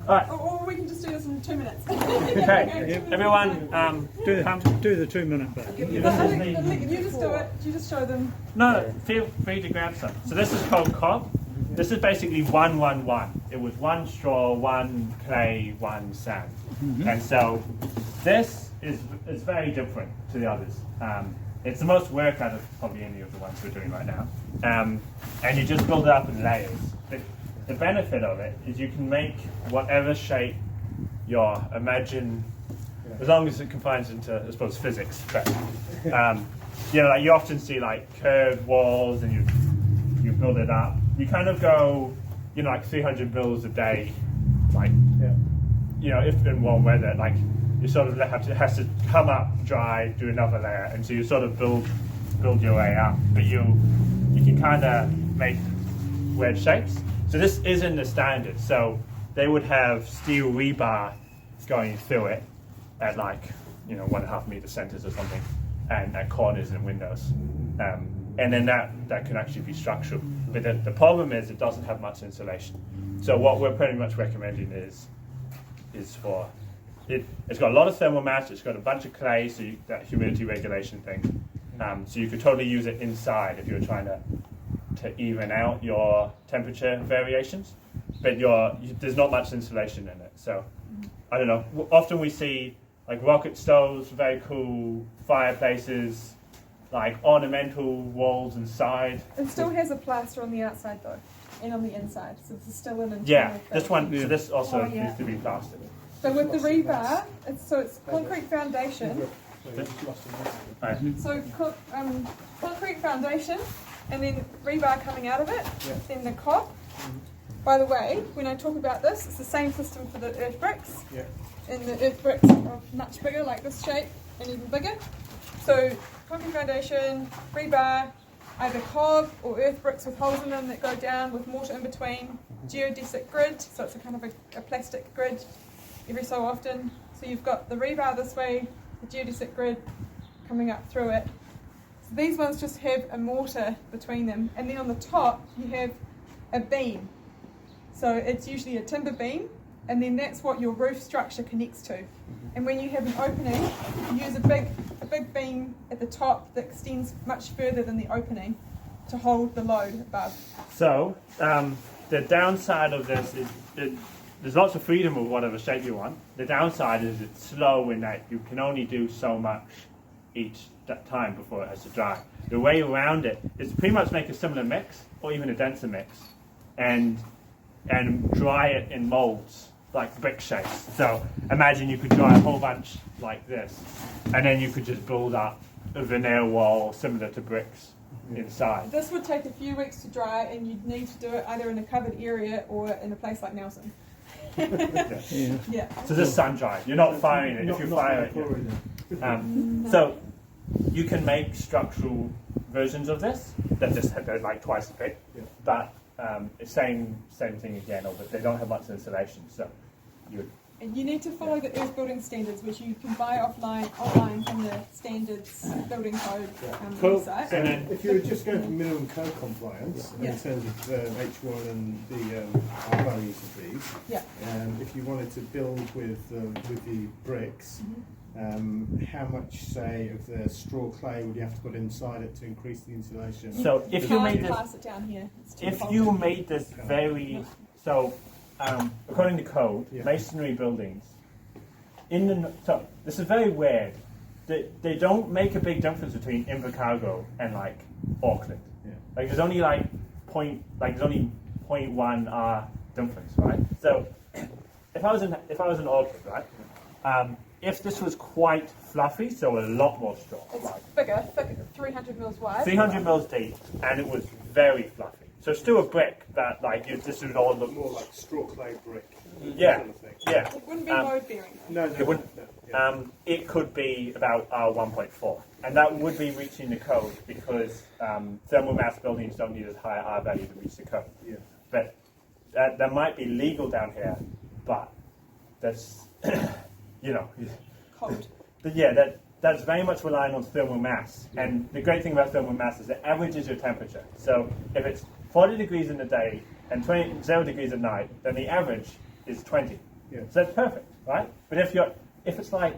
Alright. Or we can just do this in 2 minutes. Okay. Everyone, Do the 2 minute bit. But I think you just do it, you just show them. No, feel free to grab some. So this is called cob. This is basically 1-1-1. It was 1 straw, 1 clay, 1 sand. And so this is very different to the others. It's the most work out of probably any of the ones we're doing right now. And you just build it up in layers. The benefit of it is you can make whatever shape you imagine, as long as it confines into, I suppose, physics. But like you often see like curved walls, and you build it up. You kind of go, like 300 mils a day, like if in warm weather, like you sort of has to come up, dry, do another layer, and so you sort of build your way up. But you can kind of make weird shapes. So this isn't the standard. So they would have steel rebar going through it at like 1.5 meter centers or something, and at corners and windows. And then that can actually be structural. But the problem is it doesn't have much insulation. So what we're pretty much recommending is for it's got a lot of thermal mass. It's got a bunch of clay, so that humidity regulation thing. So you could totally use it inside if you were trying to even out your temperature variations. But there's not much insulation in it. So I don't know. Often we see like rocket stoves, very cool fireplaces, like ornamental walls inside. It still has a plaster on the outside though, and on the inside, so it's still an internal Yeah, thing. this one. So this also needs to be plastered. So with the rebar, it's concrete foundation. Right. So concrete foundation, and then rebar coming out of it, then the cob, by the way, when I talk about this, it's the same system for the earth bricks. Yeah. And the earth bricks are much bigger, like this shape, and even bigger. So concrete foundation, rebar, either cob or earth bricks with holes in them that go down with mortar in between, geodesic grid, so it's a kind of a plastic grid every so often. So you've got the rebar this way, the geodesic grid coming up through it. So these ones just have a mortar between them, and then on the top you have a beam. So it's usually a timber beam, and then that's what your roof structure connects to. And when you have an opening, you use a big beam at the top that extends much further than the opening to hold the load above. So the downside of this is there's lots of freedom with whatever shape you want. The downside is it's slow in that you can only do so much each time before it has to dry. The way around it is pretty much make a similar mix or even a denser mix and dry it in molds like brick shapes. So imagine you could dry a whole bunch like this, and then you could just build up a veneer wall similar to bricks inside. This would take a few weeks to dry, and you'd need to do it either in a covered area or in a place like Nelson. Yeah. So this is sun dried. You're not firing it. If you fire it, so you can make structural versions of this that just they're like twice as big, but same thing again. But they don't have much insulation, so And you need to follow the earth building standards, which you can buy online from the standards building code website. So if you were just going for minimum code compliance in terms of H1 and the R values of these, if you wanted to build with the bricks, how much, say, of the straw clay would you have to put inside it to increase the insulation? So if you made this, pass it down here. if you made this very according to code, masonry buildings, so this is very weird. They don't make a big difference between Invercargill and like Auckland. Like there's only like 0.1 R difference, right? So if I was in Auckland, right? If this was quite fluffy, so a lot more straw. It's bigger, 300 mils wide. 300 mils deep, and it was very fluffy. So still a brick that this would all look more like straw clay brick. Yeah, sort of thing. yeah. It wouldn't be load bearing. No, It wouldn't. It could be about R1.4, and that would be reaching the code because thermal mass buildings don't need as high R value to reach the code. Yeah. But that might be legal down here, but that's Cold. That's very much relying on thermal mass. And the great thing about thermal mass is it averages your temperature. So if it's 40 degrees in the day and 0 degrees at night, then the average is 20. Yeah. So that's perfect, right? But if it's like,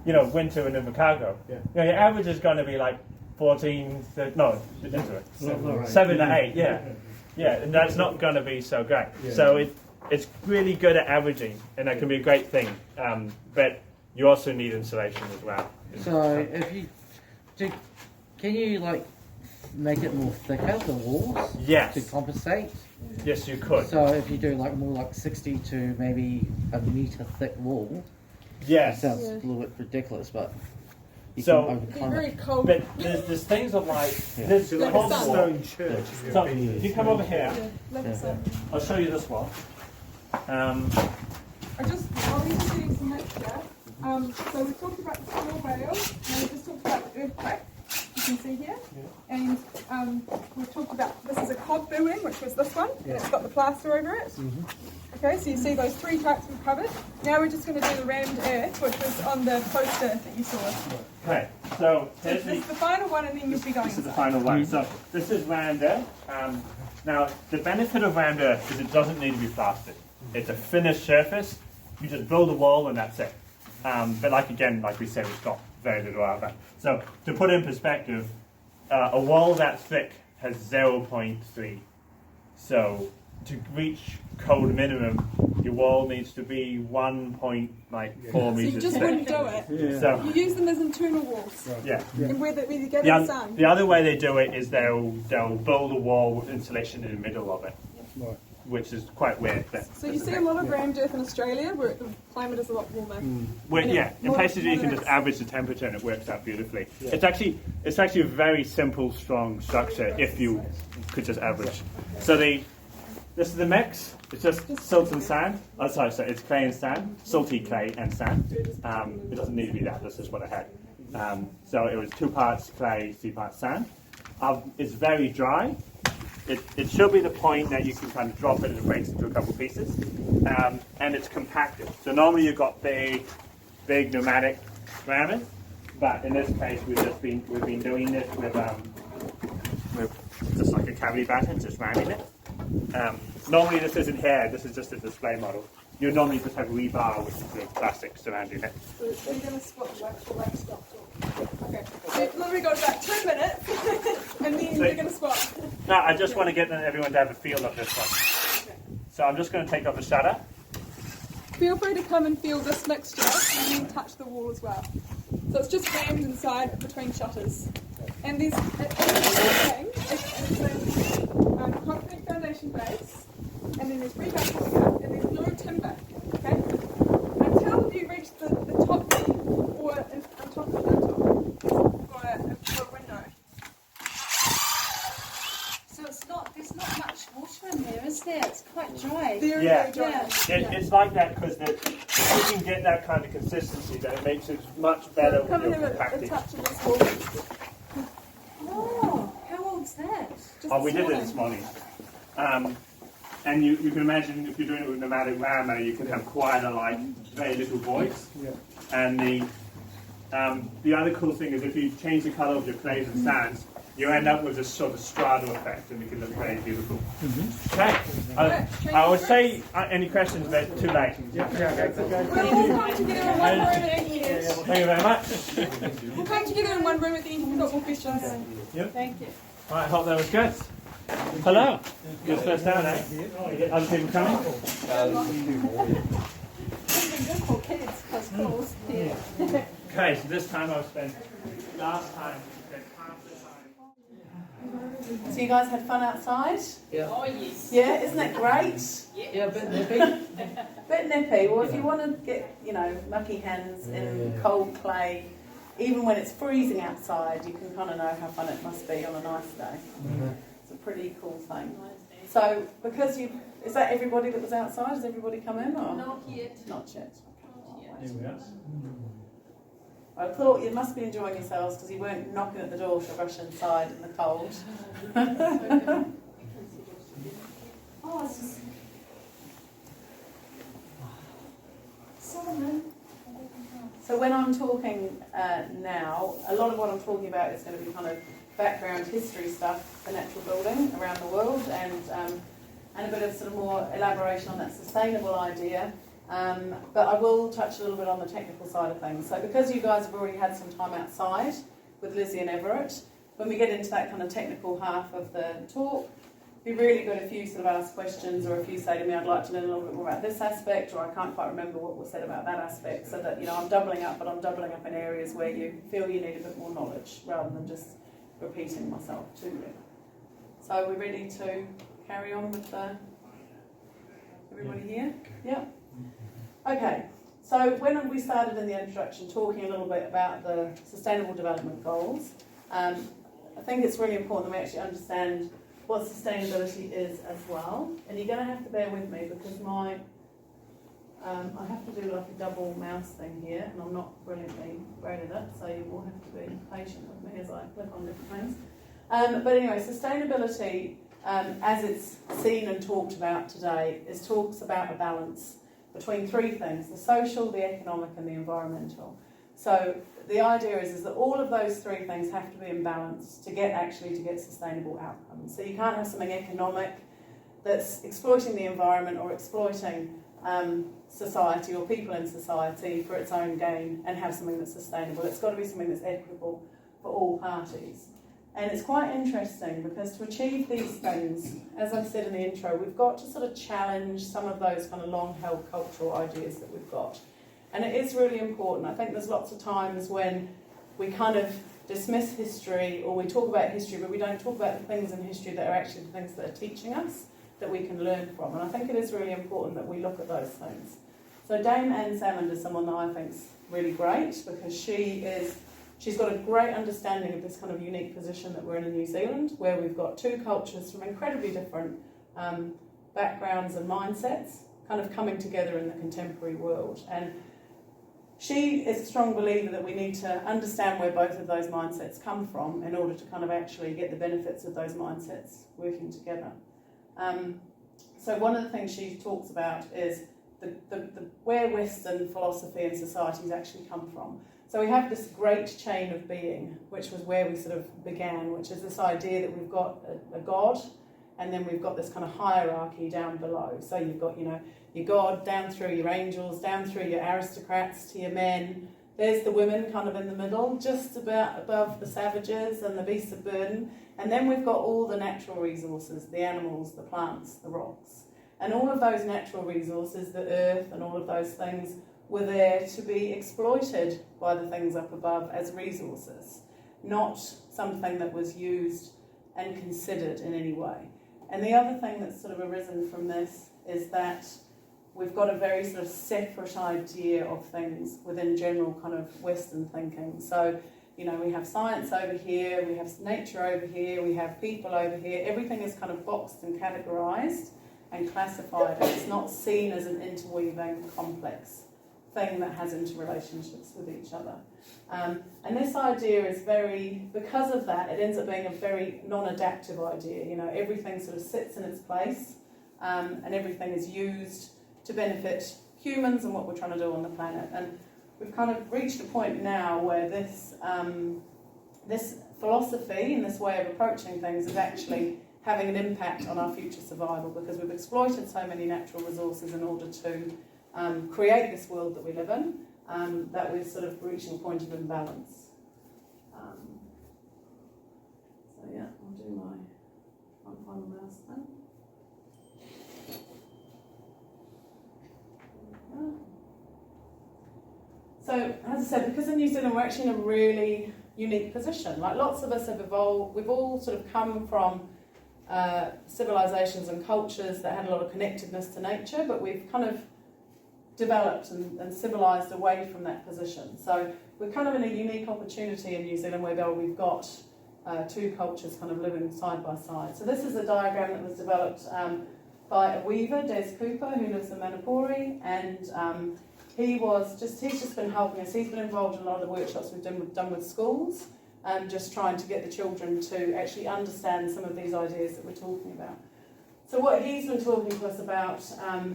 winter in Invercargill, your average is going to be like 14, 7 to 8, yeah, and that's not going to be so great. Yeah. So it's really good at averaging, and that can be a great thing. But you also need insulation as well. So can you like make it more thicker, the walls? Yes. To compensate? Yes, you could. So if you do like more like 60 to maybe a metre thick wall, yes. It sounds a little bit ridiculous, but you So- can It'd be overcome very it. cold. But there's things of like, there's So like cold a wall. stone church. So if you come over here, I'll show you this wall. I'll be just getting some mixture. So we talked about the straw bale, and we just talked about the earth brick, you can see here. And we talked about, this is a cob building, which was this one, and it's got the plaster over it. Okay, so you see those three types we've covered. Now we're just going to do the rammed earth, which was on the poster that you saw. Okay, so So here's this is the final one, and then you'll be going. This is the final one. So this is rammed earth. Now the benefit of rammed earth is it doesn't need to be plastered. It's a finished surface. You just build a wall and that's it. But like we said, it's got very little out of that. So to put it in perspective, a wall that thick has 0.3. So to reach code minimum, your wall needs to be 1.4 So meters you just thick. wouldn't do it. So You use them as internal walls, yeah. and where you get the sun. The other way they do it is they'll build a wall with insulation in the middle of it, which is quite weird. So you see a lot of rammed earth in Australia, where the climate is a lot warmer. In places where you can just average the temperature and it works out beautifully. It's actually a very simple, strong structure if you could just average. So this is the mix. It's just silt and sand. Oh, sorry, it's clay and sand. Salty clay and sand. It doesn't need to be that. This is what I had. So it was 2 parts clay, 3 parts sand. It's very dry. It should be the point that you can kind of drop it and it breaks into a couple of pieces. And it's compacted. So normally you've got big pneumatic rammers, but in this case we've been doing this with just like a cavity batten, just ramming it. Normally this isn't here, this is just a display model. You normally just have rebar with the plastic surrounding it. So you're going to spot the wax stuff. Okay. So you've literally got about 2 minutes, and then you're going to spot. No, I just want to get everyone to have a feel of this one. Okay. So I'm just going to take off the shutter. Feel free to come and feel this mixture, and then touch the wall as well. So it's just rammed inside between shutters. And there's thing, it's a concrete foundation base, and then there's rebar coming up, and there's no timber. Okay? Until you reach the top or on top of the top for a window. So there's not much water in there, is there? It's quite dry. Very dry. It's like that because if you can get that kind of consistency, then it makes it much better So come with and your have a compacting. touch of this wall. Oh, how old's that? Just We did it this this morning. And you can imagine if you're doing it with pneumatic rammer, you can have quite a very little voice. Yeah. And the other cool thing is if you change the colour of your clays and sands, you end up with this sort of strata effect, and it can look very beautiful. Okay. I would say any questions, but too late. We'll all come together in one room at the end. Thank you very much. We'll come together in one room at the end if you've got more questions. Yep. Thank you. All right, I hope that was good. Hello. You're first down, eh? You get other people coming? For kids, because schools here. Okay, so this time I've spent, last time, we spent half the time. So you guys had fun outside? Yeah. Oh, yes. Yeah, isn't it great? Yeah, a bit nippy. Bit nippy. Well, if you want to get, mucky hands in cold clay, even when it's freezing outside, you can kind of know how fun it must be on a nice day. It's a pretty cool thing. So, because is that everybody that was outside? Has everybody come in? Or? Not yet. Not yet. Here we are. I thought you must be enjoying yourselves because you weren't knocking at the door to rush inside in the cold. Oh, it's just... Solomon. So when I'm talking now, a lot of what I'm talking about is going to be kind of background history stuff for natural building around the world, and a bit of sort of more elaboration on that sustainable idea. But I will touch a little bit on the technical side of things. So because you guys have already had some time outside with Lizzie and Everett, when we get into that kind of technical half of the talk, it'd be really good if you sort of ask questions, or if you say to me, I'd like to learn a little bit more about this aspect, or I can't quite remember what was said about that aspect, so that I'm doubling up, but I'm doubling up in areas where you feel you need a bit more knowledge rather than just repeating myself to you. So we're ready to carry on with everybody here? Yeah? Okay, so when we started in the introduction talking a little bit about the Sustainable Development Goals, I think it's really important that we actually understand what sustainability is as well. And you're going to have to bear with me because I have to do like a double mouse thing here, and I'm not brilliantly great at it, so you will have to be patient with me as I click on different things. But anyway, sustainability, as it's seen and talked about today, talks about a balance between three things: the social, the economic, and the environmental. So the idea is that all of those three things have to be in balance to get sustainable outcomes. So you can't have something economic that's exploiting the environment or exploiting society or people in society for its own gain and have something that's sustainable. It's got to be something that's equitable for all parties. And it's quite interesting because to achieve these things, as I said in the intro, we've got to sort of challenge some of those kind of long-held cultural ideas that we've got. And it is really important. I think there's lots of times when we kind of dismiss history, or we talk about history, but we don't talk about the things in history that are actually the things that are teaching us, that we can learn from. And I think it is really important that we look at those things. So Dame Anne Salmond is someone that I think is really great because she's got a great understanding of this kind of unique position that we're in New Zealand, where we've got two cultures from incredibly different backgrounds and mindsets kind of coming together in the contemporary world. And she is a strong believer that we need to understand where both of those mindsets come from in order to kind of actually get the benefits of those mindsets working together. So one of the things she talks about is where Western philosophy and societies actually come from. So we have this great chain of being, which was where we sort of began, which is this idea that we've got a God, and then we've got this kind of hierarchy down below. So you've got, you know, your God down through your angels, down through your aristocrats to your men. There's the women kind of in the middle, just about above the savages and the beasts of burden. And then we've got all the natural resources, the animals, the plants, the rocks. And all of those natural resources, the earth and all of those things, were there to be exploited by the things up above as resources, not something that was used and considered in any way. And the other thing that's sort of arisen from this is that we've got a very sort of separate idea of things within general kind of Western thinking. So, you know, we have science over here, we have nature over here, we have people over here. Everything is kind of boxed and categorised and classified, and it's not seen as an interweaving, complex thing that has interrelationships with each other. And this idea is very, because of that, it ends up being a very non-adaptive idea. You know, everything sort of sits in its place, and everything is used to benefit humans and what we're trying to do on the planet. And we've kind of reached a point now where this philosophy and this way of approaching things is actually having an impact on our future survival, because we've exploited so many natural resources in order to create this world that we live in, that we're sort of reaching a point of imbalance. So yeah, I'll do my one final mouse thing. So, as I said, because in New Zealand we're actually in a really unique position. Like, lots of us have evolved, we've all sort of come from civilizations and cultures that had a lot of connectedness to nature, but we've kind of developed and civilised away from that position. So we're kind of in a unique opportunity in New Zealand whereby we've got two cultures kind of living side by side. So this is a diagram that was developed by a weaver, Des Cooper, who lives in Manapori, and he's just been helping us. He's been involved in a lot of the workshops we've done with schools, just trying to get the children to actually understand some of these ideas that we're talking about. So what he's been talking to us about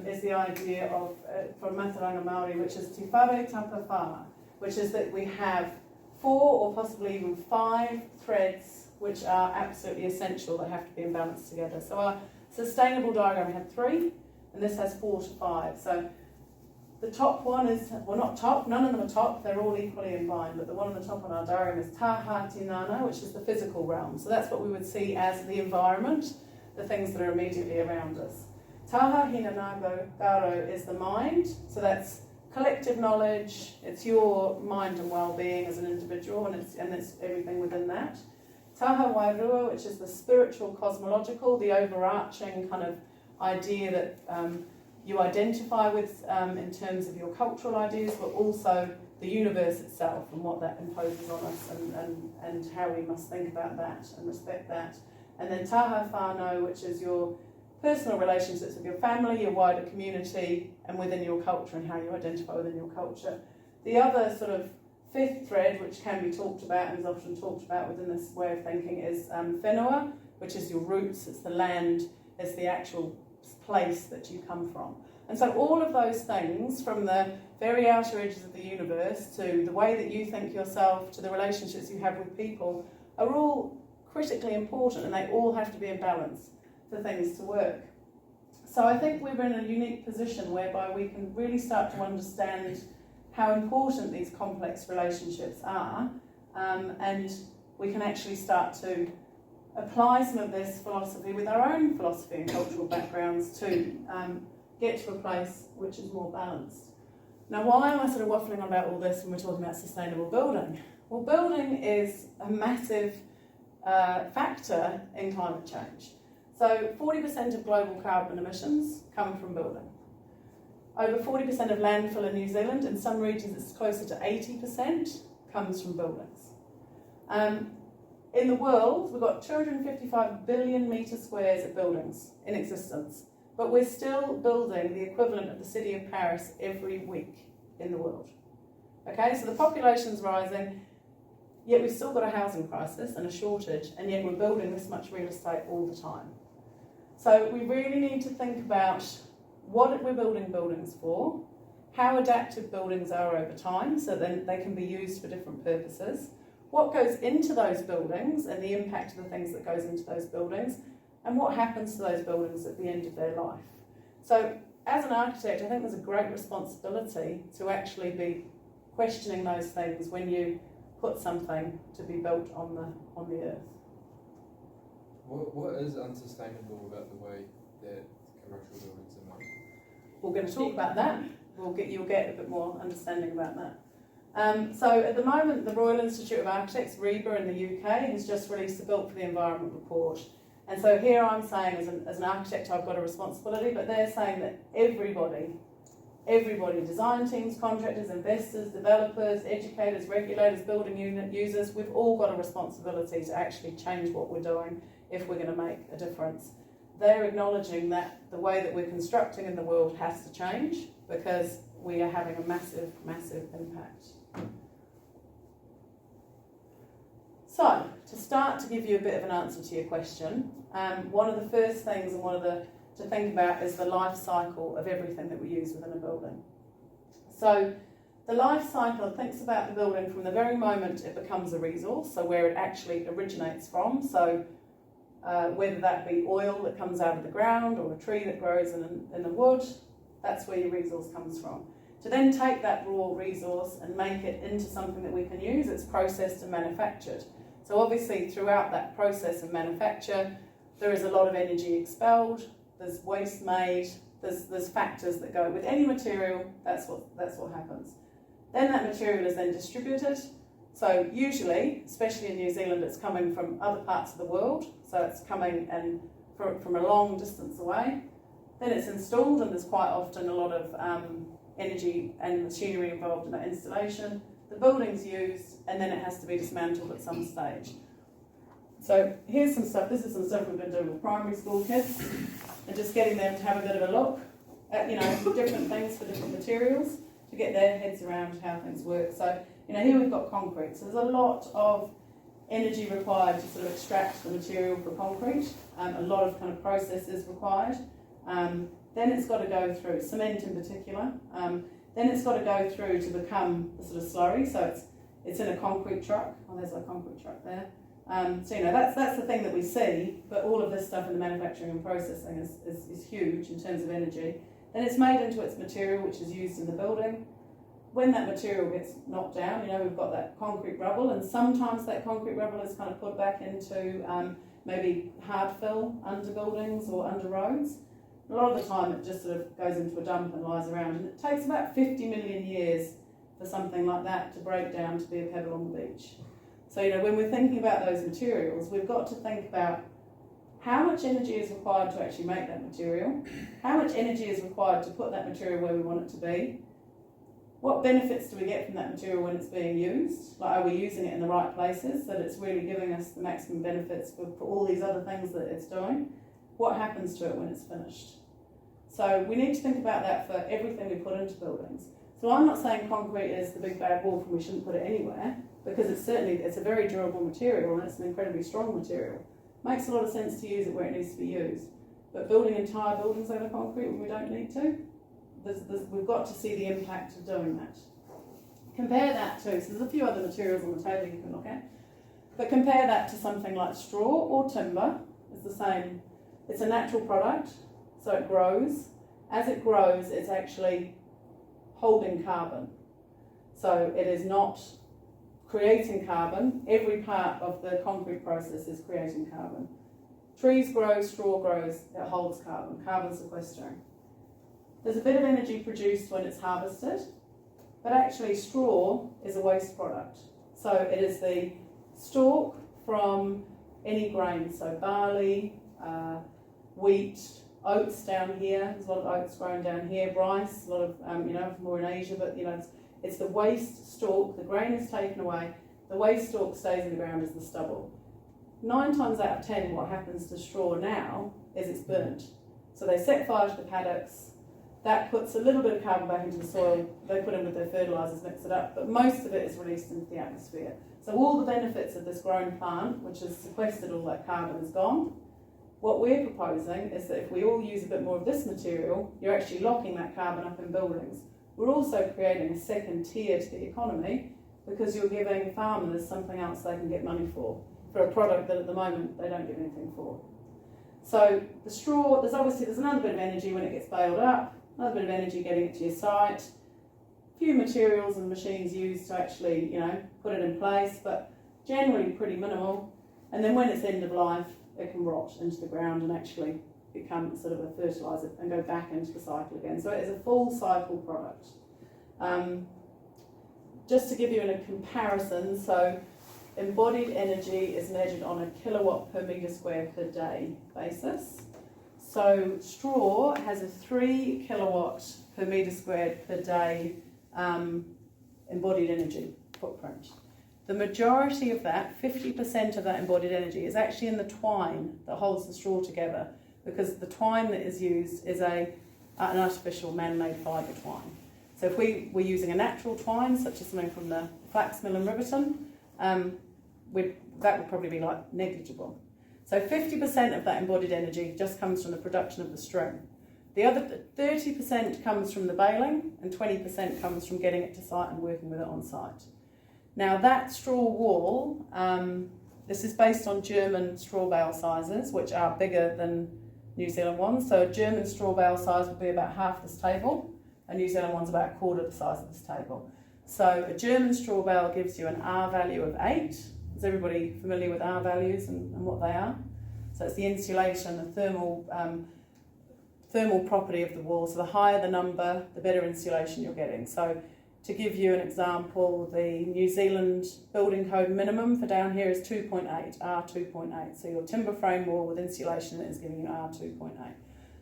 is the idea of, from Mataranga Māori, which is Te Whare Tapa Whā, which is that we have 4 or possibly even 5 threads which are absolutely essential, that have to be in balance together. So our sustainable diagram had 3, and this has 4 to 5. So the top one is, well, not top, none of them are top, they're all equally in line, but the one on the top on our diagram is Taha Tinana, which is the physical realm. So that's what we would see as the environment, the things that are immediately around us. Taha Hinanago Garo is the mind, so that's collective knowledge, it's your mind and well-being as an individual, and it's everything within that. Taha Wairua, which is the spiritual cosmological, the overarching kind of idea that you identify with in terms of your cultural ideas, but also the universe itself and what that imposes on us, and how we must think about that and respect that. And then Taha Whānau, which is your personal relationships with your family, your wider community, and within your culture, and how you identify within your culture. The other sort of 5th thread, which can be talked about and is often talked about within this way of thinking, is whenua, which is your roots, it's the land, it's the actual place that you come from. And so all of those things, from the very outer edges of the universe to the way that you think yourself, to the relationships you have with people, are all critically important, and they all have to be in balance for things to work. So I think we're in a unique position whereby we can really start to understand how important these complex relationships are, and we can actually start to apply some of this philosophy with our own philosophy and cultural backgrounds to get to a place which is more balanced. Now, why am I sort of waffling on about all this when we're talking about sustainable building? Well, building is a massive factor in climate change. So 40% of global carbon emissions come from building. Over 40% of landfill in New Zealand, in some regions it's closer to 80%, comes from buildings. In the world, we've got 255 billion metre squares of buildings in existence, but we're still building the equivalent of the city of Paris every week in the world. Okay, so the population's rising, yet we've still got a housing crisis and a shortage, and yet we're building this much real estate all the time. So we really need to think about what we're building buildings for, how adaptive buildings are over time, so then they can be used for different purposes, what goes into those buildings and the impact of the things that goes into those buildings, and what happens to those buildings at the end of their life. So as an architect, I think there's a great responsibility to actually be questioning those things when you put something to be built on the earth. What is unsustainable about the way that commercial buildings are made? We're going to talk about that. You'll get a bit more understanding about that. So at the moment, the Royal Institute of Architects, RIBA in the UK, has just released a Built for the Environment report. And so here I'm saying, as an architect, I've got a responsibility, but they're saying that everybody, design teams, contractors, investors, developers, educators, regulators, building unit users, we've all got a responsibility to actually change what we're doing if we're going to make a difference. They're acknowledging that the way that we're constructing in the world has to change because we are having a massive, massive impact. So, to start to give you a bit of an answer to your question, one of the first things and to think about is the life cycle of everything that we use within a building. So, the life cycle thinks about the building from the very moment it becomes a resource, so where it actually originates from, so whether that be oil that comes out of the ground or a tree that grows in the wood, that's where your resource comes from. To then take that raw resource and make it into something that we can use, it's processed and manufactured. So obviously throughout that process of manufacture, there is a lot of energy expelled, there's waste made, there's factors that go with any material, that's what happens. Then that material is then distributed. So usually, especially in New Zealand, it's coming from other parts of the world, so it's coming and from a long distance away. Then it's installed, and there's quite often a lot of energy and machinery involved in that installation. The building's used, and then it has to be dismantled at some stage. So here's some stuff. This is some stuff we've been doing with primary school kids, and just getting them to have a bit of a look at, different things for different materials to get their heads around how things work. So, here we've got concrete. So there's a lot of energy required to sort of extract the material for concrete. A lot of kind of processes required. Then it's got to go through cement in particular. Then it's got to go through to become a sort of slurry. So it's in a concrete truck. Oh, there's a concrete truck there. So that's the thing that we see. But all of this stuff in the manufacturing and processing is huge in terms of energy. Then it's made into its material, which is used in the building. When that material gets knocked down, we've got that concrete rubble, and sometimes that concrete rubble is kind of put back into maybe hard fill under buildings or under roads. A lot of the time it just sort of goes into a dump and lies around, and it takes about 50 million years for something like that to break down to be a pebble on the beach. So, when we're thinking about those materials, we've got to think about how much energy is required to actually make that material, how much energy is required to put that material where we want it to be, what benefits do we get from that material when it's being used? Like, are we using it in the right places so that it's really giving us the maximum benefits for all these other things that it's doing? What happens to it when it's finished? So we need to think about that for everything we put into buildings. So I'm not saying concrete is the big bad wolf and we shouldn't put it anywhere, because it's a very durable material and it's an incredibly strong material. Makes a lot of sense to use it where it needs to be used. But building entire buildings over concrete when we don't need to, we've got to see the impact of doing that. Compare that to, so there's a few other materials on the table you can look at, but compare that to something like straw or timber. It's the same. It's a natural product, so it grows. As it grows, it's actually holding carbon. So it is not creating carbon. Every part of the concrete process is creating carbon. Trees grow, straw grows, it holds carbon sequestering. There's a bit of energy produced when it's harvested, but actually straw is a waste product. So it is the stalk from any grain, so barley, wheat, oats down here, there's a lot of oats grown down here, rice, a lot of, more in Asia, but it's the waste stalk, the grain is taken away, the waste stalk stays in the ground as the stubble. 9 times out of 10 what happens to straw now is it's burnt. So they set fire to the paddocks. That puts a little bit of carbon back into the soil. They put in with their fertilisers, mix it up, but most of it is released into the atmosphere. So all the benefits of this grown plant, which has sequestered all that carbon, is gone. What we're proposing is that if we all use a bit more of this material, you're actually locking that carbon up in buildings. We're also creating a second tier to the economy because you're giving farmers something else they can get money for a product that at the moment they don't get anything for. So the straw, there's another bit of energy when it gets baled up, another bit of energy getting it to your site, a few materials and machines used to actually, put it in place, but generally pretty minimal. And then when it's end of life, it can rot into the ground and actually become sort of a fertiliser and go back into the cycle again. So it is a full cycle product. Just to give you a comparison, so embodied energy is measured on a kilowatt per metre square per day basis. So straw has a 3 kilowatt per metre squared per day embodied energy footprint. The majority of that, 50% of that embodied energy, is actually in the twine that holds the straw together, because the twine that is used is an artificial man-made fibre twine. So if we were using a natural twine, such as something from the flax mill in Riverton, that would probably be like negligible. So 50% of that embodied energy just comes from the production of the string. The other 30% comes from the baling, and 20% comes from getting it to site and working with it on site. Now that straw wall, this is based on German straw bale sizes, which are bigger than New Zealand ones. So a German straw bale size would be about half this table, a New Zealand one's about a quarter the size of this table. So a German straw bale gives you an R value of 8. Is everybody familiar with R values and what they are? So it's the insulation, the thermal property of the wall. So the higher the number, the better insulation you're getting. So to give you an example, the New Zealand building code minimum for down here is 2.8, R 2.8. So your timber frame wall with insulation is giving you R 2.8.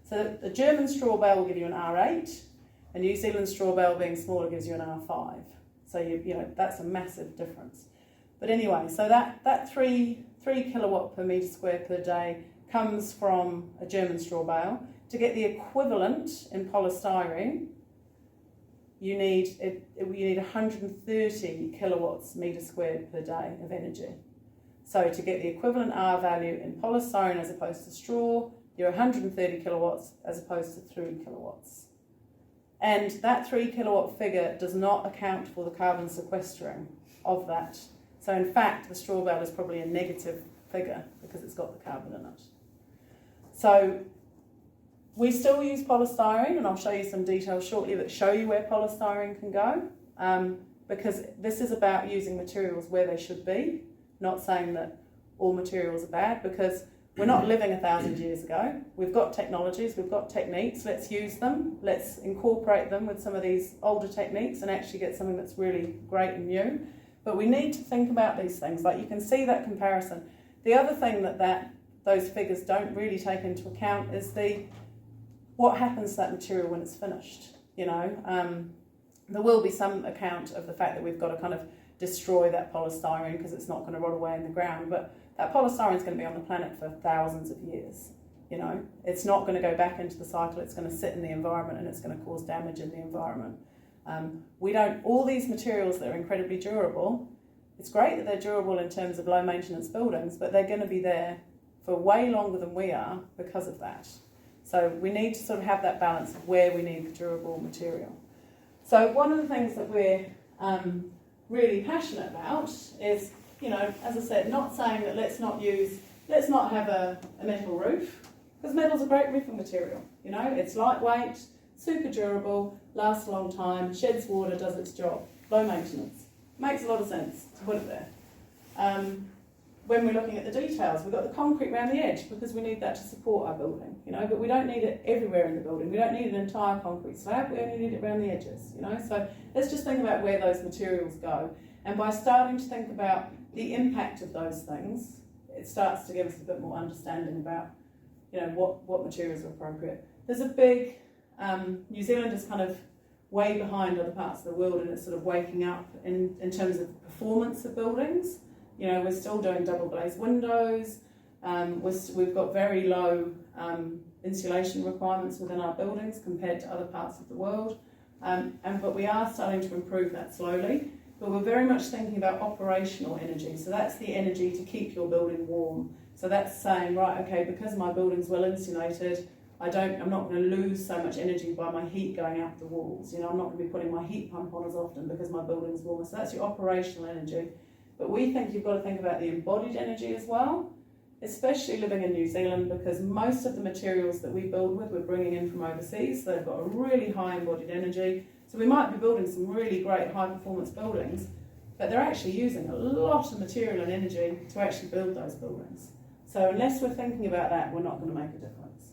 So the German straw bale will give you an R8, and New Zealand straw bale being smaller gives you an R5. So that's a massive difference. But anyway, so that 3 kilowatt per metre square per day comes from a German straw bale. To get the equivalent in polystyrene, you need 130 kilowatts metre squared per day of energy. So to get the equivalent R value in polystyrene as opposed to straw, you're 130 kilowatts as opposed to 3 kilowatts. And that 3 kilowatt figure does not account for the carbon sequestering of that. So in fact, the straw bale is probably a negative figure because it's got the carbon in it. So we still use polystyrene, and I'll show you some details shortly that show you where polystyrene can go, because this is about using materials where they should be, not saying that all materials are bad, because we're not living 1,000 years ago. We've got technologies, we've got techniques, let's use them, let's incorporate them with some of these older techniques and actually get something that's really great and new. But we need to think about these things, like you can see that comparison. The other thing that those figures don't really take into account is what happens to that material when it's finished. There will be some account of the fact that we've got to kind of destroy that polystyrene because it's not going to rot away in the ground, but that polystyrene is going to be on the planet for thousands of years. It's not going to go back into the cycle, it's going to sit in the environment and it's going to cause damage in the environment. All these materials that are incredibly durable, it's great that they're durable in terms of low maintenance buildings, but they're going to be there for way longer than we are because of that. So we need to sort of have that balance of where we need the durable material. So one of the things that we're really passionate about is, as I said, not saying that let's not have a metal roof, because metal's a great roofing material. It's lightweight, super durable, lasts a long time, sheds water, does its job, low maintenance. Makes a lot of sense to put it there. When we're looking at the details, we've got the concrete around the edge because we need that to support our building, but we don't need it everywhere in the building. We don't need an entire concrete slab, we only need it around the edges, So let's just think about where those materials go. And by starting to think about the impact of those things, it starts to give us a bit more understanding about, what materials are appropriate. There's a big, New Zealand is kind of way behind other parts of the world, and it's sort of waking up in terms of performance of buildings. We're still doing double glazed windows. We've got very low insulation requirements within our buildings compared to other parts of the world. But we are starting to improve that slowly. But we're very much thinking about operational energy. So that's the energy to keep your building warm. So that's saying, right, okay, because my building's well insulated, I'm not going to lose so much energy by my heat going out the walls. You know, I'm not going to be putting my heat pump on as often because my building's warmer. So that's your operational energy. But we think you've got to think about the embodied energy as well, especially living in New Zealand, because most of the materials that we build with, we're bringing in from overseas. So they've got a really high embodied energy. So we might be building some really great high performance buildings, but they're actually using a lot of material and energy to actually build those buildings. So unless we're thinking about that, we're not going to make a difference.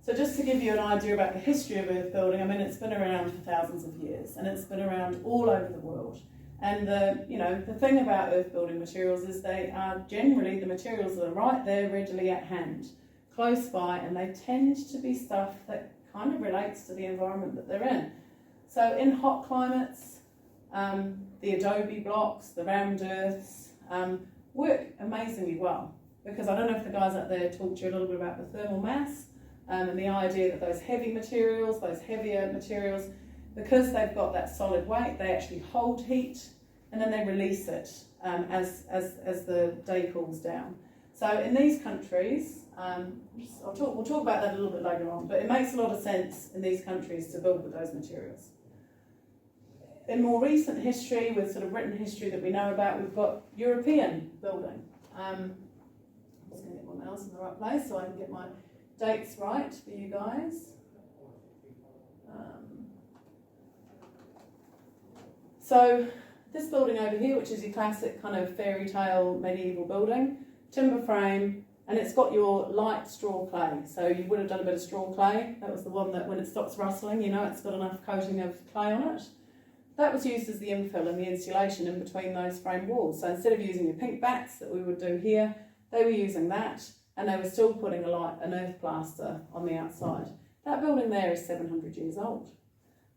So just to give you an idea about the history of earth building, I mean, it's been around for thousands of years, and it's been around all over the world. And the thing about earth building materials is they are generally the materials that are right there, readily at hand, close by, and they tend to be stuff that kind of relates to the environment that they're in. So in hot climates, the adobe blocks, the rammed earths, work amazingly well, because I don't know if the guys out there talked to you a little bit about the thermal mass and the idea that those heavier materials, because they've got that solid weight, they actually hold heat and then they release it as the day cools down. So in these countries, we'll talk about that a little bit later on, but it makes a lot of sense in these countries to build with those materials. In more recent history, with sort of written history that we know about, we've got European building. I'm just going to get my mouse in the right place so I can get my dates right for you guys. So this building over here, which is your classic kind of fairy tale medieval building, timber frame, and it's got your light straw clay. So you would have done a bit of straw clay. That was the one that when it stops rustling, you know it's got enough coating of clay on it. That was used as the infill and the insulation in between those frame walls. So instead of using your pink bats that we would do here, they were using that, and they were still putting an earth plaster on the outside. That building there is 700 years old.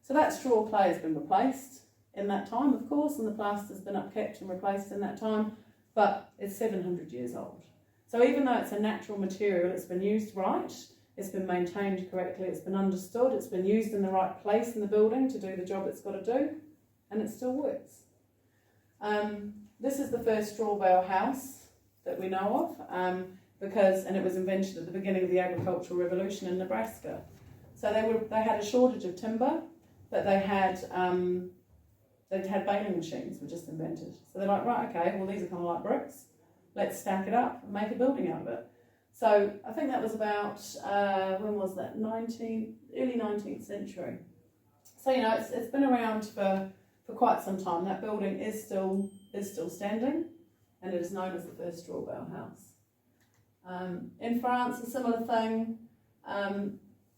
So that straw clay has been replaced in that time, of course, and the plaster's been upkept and replaced in that time, but it's 700 years old. So even though it's a natural material, it's been used right, it's been maintained correctly, it's been understood, it's been used in the right place in the building to do the job it's got to do, and it still works. This is the first strawbale house that we know of, and it was invented at the beginning of the agricultural revolution in Nebraska. So they had a shortage of timber, but they'd had baling machines were just invented. So they're like, right, okay, well these are kind of like bricks, let's stack it up and make a building out of it. So I think that was about, when was that? Early 19th century. So you know, it's been around for quite some time. That building is still standing, and it is known as the first strawbale house. In France, a similar thing.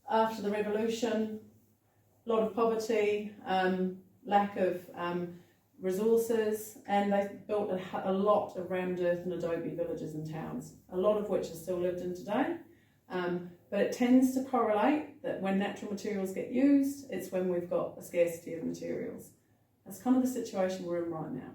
After the revolution, a lot of poverty, lack of resources, and they built a lot of rammed earth and adobe villages and towns, a lot of which are still lived in today. But it tends to correlate that when natural materials get used, it's when we've got a scarcity of materials. That's kind of the situation we're in right now.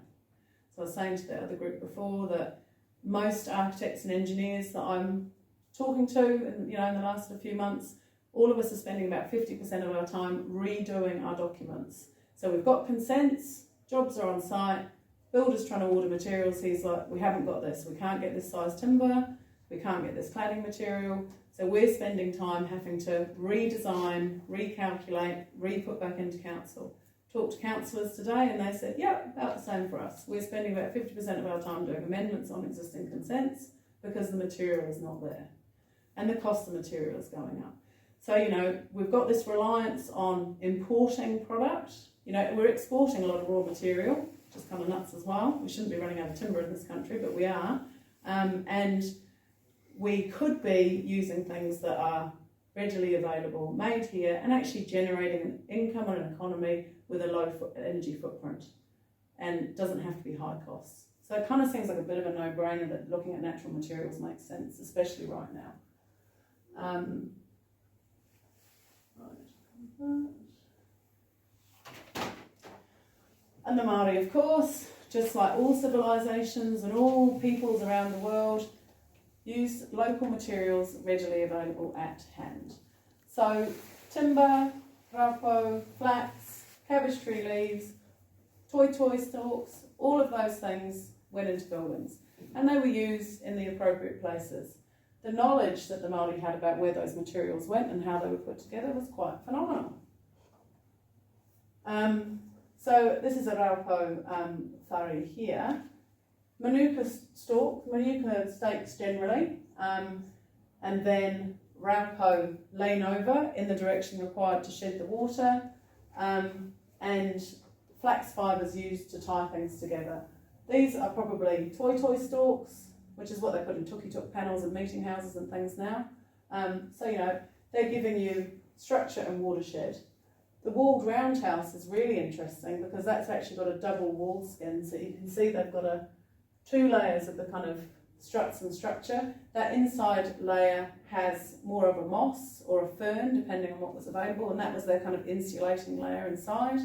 So I was saying to the other group before that most architects and engineers that I'm talking to in the last few months, all of us are spending about 50% of our time redoing our documents. So we've got consents, jobs are on site, builder's trying to order materials, he's like, we haven't got this, we can't get this size timber, we can't get this cladding material, so we're spending time having to redesign, recalculate, re-put back into council. Talked to councillors today and they said, yeah, about the same for us. We're spending about 50% of our time doing amendments on existing consents because the material is not there and the cost of material is going up. So, we've got this reliance on importing product. We're exporting a lot of raw material, which is kind of nuts as well. We shouldn't be running out of timber in this country, but we are. And we could be using things that are readily available, made here, and actually generating an income and an economy with a low energy footprint. And it doesn't have to be high costs. So it kind of seems like a bit of a no-brainer that looking at natural materials makes sense, especially right now. And the Māori, of course, just like all civilisations and all peoples around the world, use local materials readily available at hand. So timber, raupo, flax, cabbage tree leaves, toy stalks, all of those things went into buildings, and they were used in the appropriate places. The knowledge that the Māori had about where those materials went and how they were put together was quite phenomenal. So this is a raupo whare here. Manuka stakes generally, and then raupo lean over in the direction required to shed the water, and flax fibres used to tie things together. These are probably toy stalks, which is what they put in tuk-tuk panels and meeting houses and things now. So, you know, they're giving you structure and watershed. The walled roundhouse is really interesting because that's actually got a double wall skin, so you can see they've got two layers of the kind of struts and structure. That inside layer has more of a moss or a fern, depending on what was available, and that was their kind of insulating layer inside.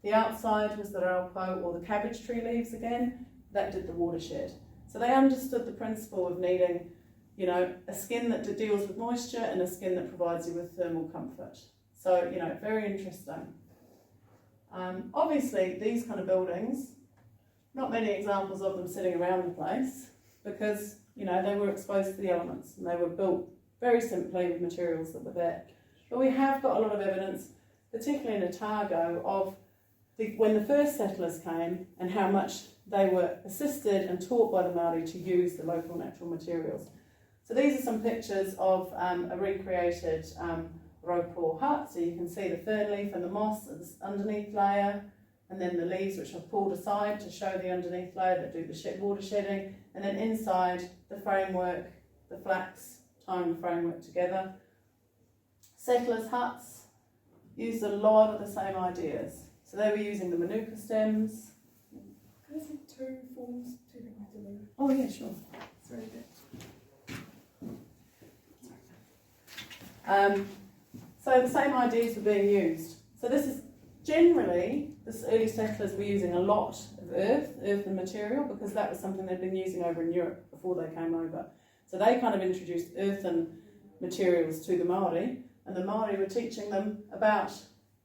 The outside was the raupo or the cabbage tree leaves again, that did the watershed. So they understood the principle of needing, you know, a skin that deals with moisture and a skin that provides you with thermal comfort. So, you know, very interesting. Obviously, these kind of buildings, not many examples of them sitting around the place because, you know, they were exposed to the elements and they were built very simply with materials that were there. But we have got a lot of evidence, particularly in Otago, of when the first settlers came and how much they were assisted and taught by the Māori to use the local natural materials. So these are some pictures of a recreated raupo hut. So you can see the fern leaf and the moss as underneath layer, and then the leaves which are pulled aside to show the underneath layer that do the water shedding, and then inside the framework, the flax tying the framework together. Settlers' huts used a lot of the same ideas. So they were using the manuka stems. Can I see two forms? Two things to leave. Oh yeah, sure. Sorry, so the same ideas were being used. So this is generally, the early settlers were using a lot of earth and material because that was something they'd been using over in Europe before they came over. So they kind of introduced earthen materials to the Māori, and the Māori were teaching them about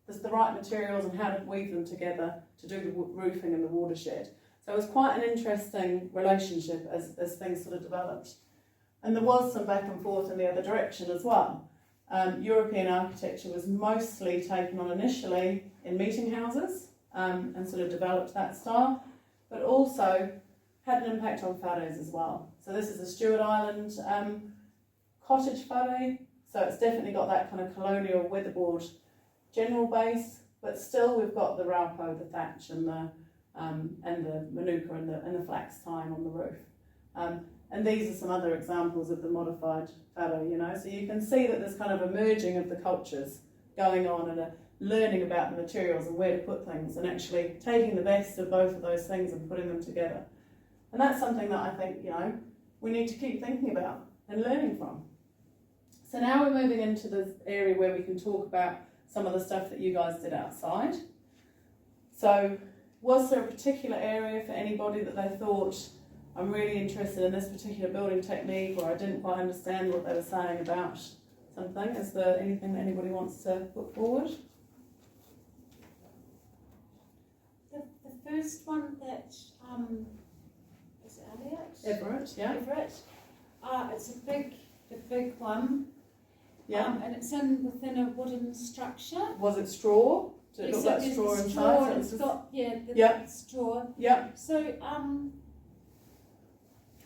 the right materials and how to weave them together to do the roofing and the watershed. So it was quite an interesting relationship as things sort of developed. And there was some back and forth in the other direction as well. European architecture was mostly taken on initially in meeting houses and sort of developed that style, but also had an impact on whares as well. So this is a Stewart Island cottage whare, so it's definitely got that kind of colonial weatherboard general base, but still we've got the raupo, the thatch, and the manuka and the flax tying on the roof. And these are some other examples of the modified whare, you know. So you can see that there's kind of a merging of the cultures going on and a learning about the materials and where to put things and actually taking the best of both of those things and putting them together. And that's something that I think, you know, we need to keep thinking about and learning from. So now we're moving into the area where we can talk about some of the stuff that you guys did outside. So was there a particular area for anybody that they thought, I'm really interested in this particular building technique, or I didn't quite understand what they were saying about something? Is there anything that anybody wants to put forward? The first one that is it Elliot? Everett, yeah. Everett. It's a big one. Yeah. And it's within a wooden structure. Was it straw? Did it look like straw inside? It's got yeah. Straw. Yeah. So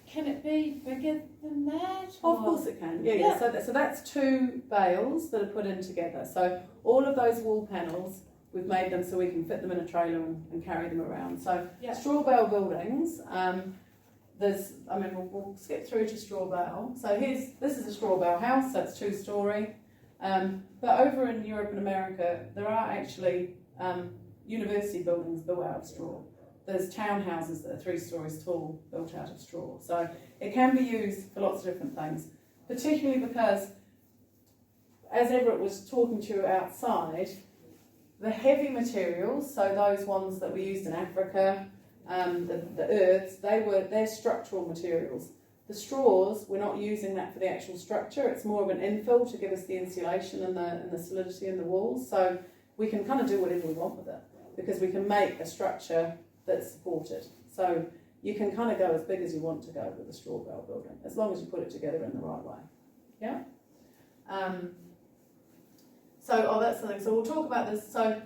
can it be bigger than that? Of course it can. Yeah. So that's two bales that are put in together. So all of those wall panels, we've made them so we can fit them in a trailer and carry them around. So straw bale buildings. We'll skip through to straw bale. So this is a straw bale house, so it's 2-storey. But over in Europe and America, there are actually university buildings built out of straw. There's townhouses that are 3 stories tall, built out of straw. So it can be used for lots of different things, particularly because, as Everett was talking to you outside, the heavy materials, so those ones that were used in Africa, the earths, they're structural materials. The straws, we're not using that for the actual structure. It's more of an infill to give us the insulation and the solidity in the walls. So we can kind of do whatever we want with it because we can make a structure that's supported. So you can kind of go as big as you want to go with a straw bale building, as long as you put it together in the right way. Yeah? That's something. So we'll talk about this. So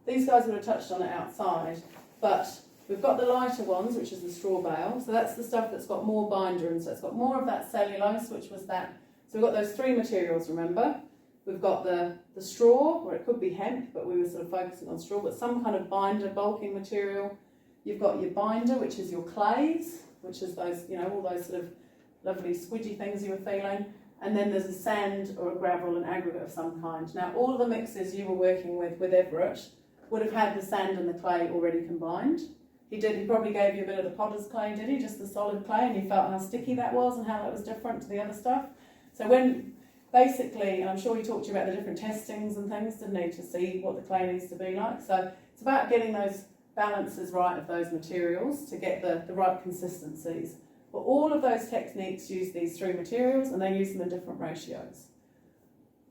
these guys would have touched on it outside, but we've got the lighter ones, which is the straw bale. So that's the stuff that's got more binder, and so it's got more of that cellulose, which was that. So we've got those three materials, remember? We've got the straw, or it could be hemp, but we were sort of focusing on straw, but some kind of binder, bulking material. You've got your binder, which is your clays, which is those, all those sort of lovely squidgy things you were feeling. And then there's a sand or a gravel, an aggregate of some kind. Now, all of the mixes you were working with Everett would have had the sand and the clay already combined. He probably gave you a bit of the potter's clay, did he? Just the solid clay, and you felt how sticky that was and how that was different to the other stuff. So basically, and I'm sure he talked to you about the different testings and things, didn't he, to see what the clay needs to be like. So it's about getting those balances right of those materials to get the right consistencies. But all of those techniques use these three materials, and they use them in different ratios.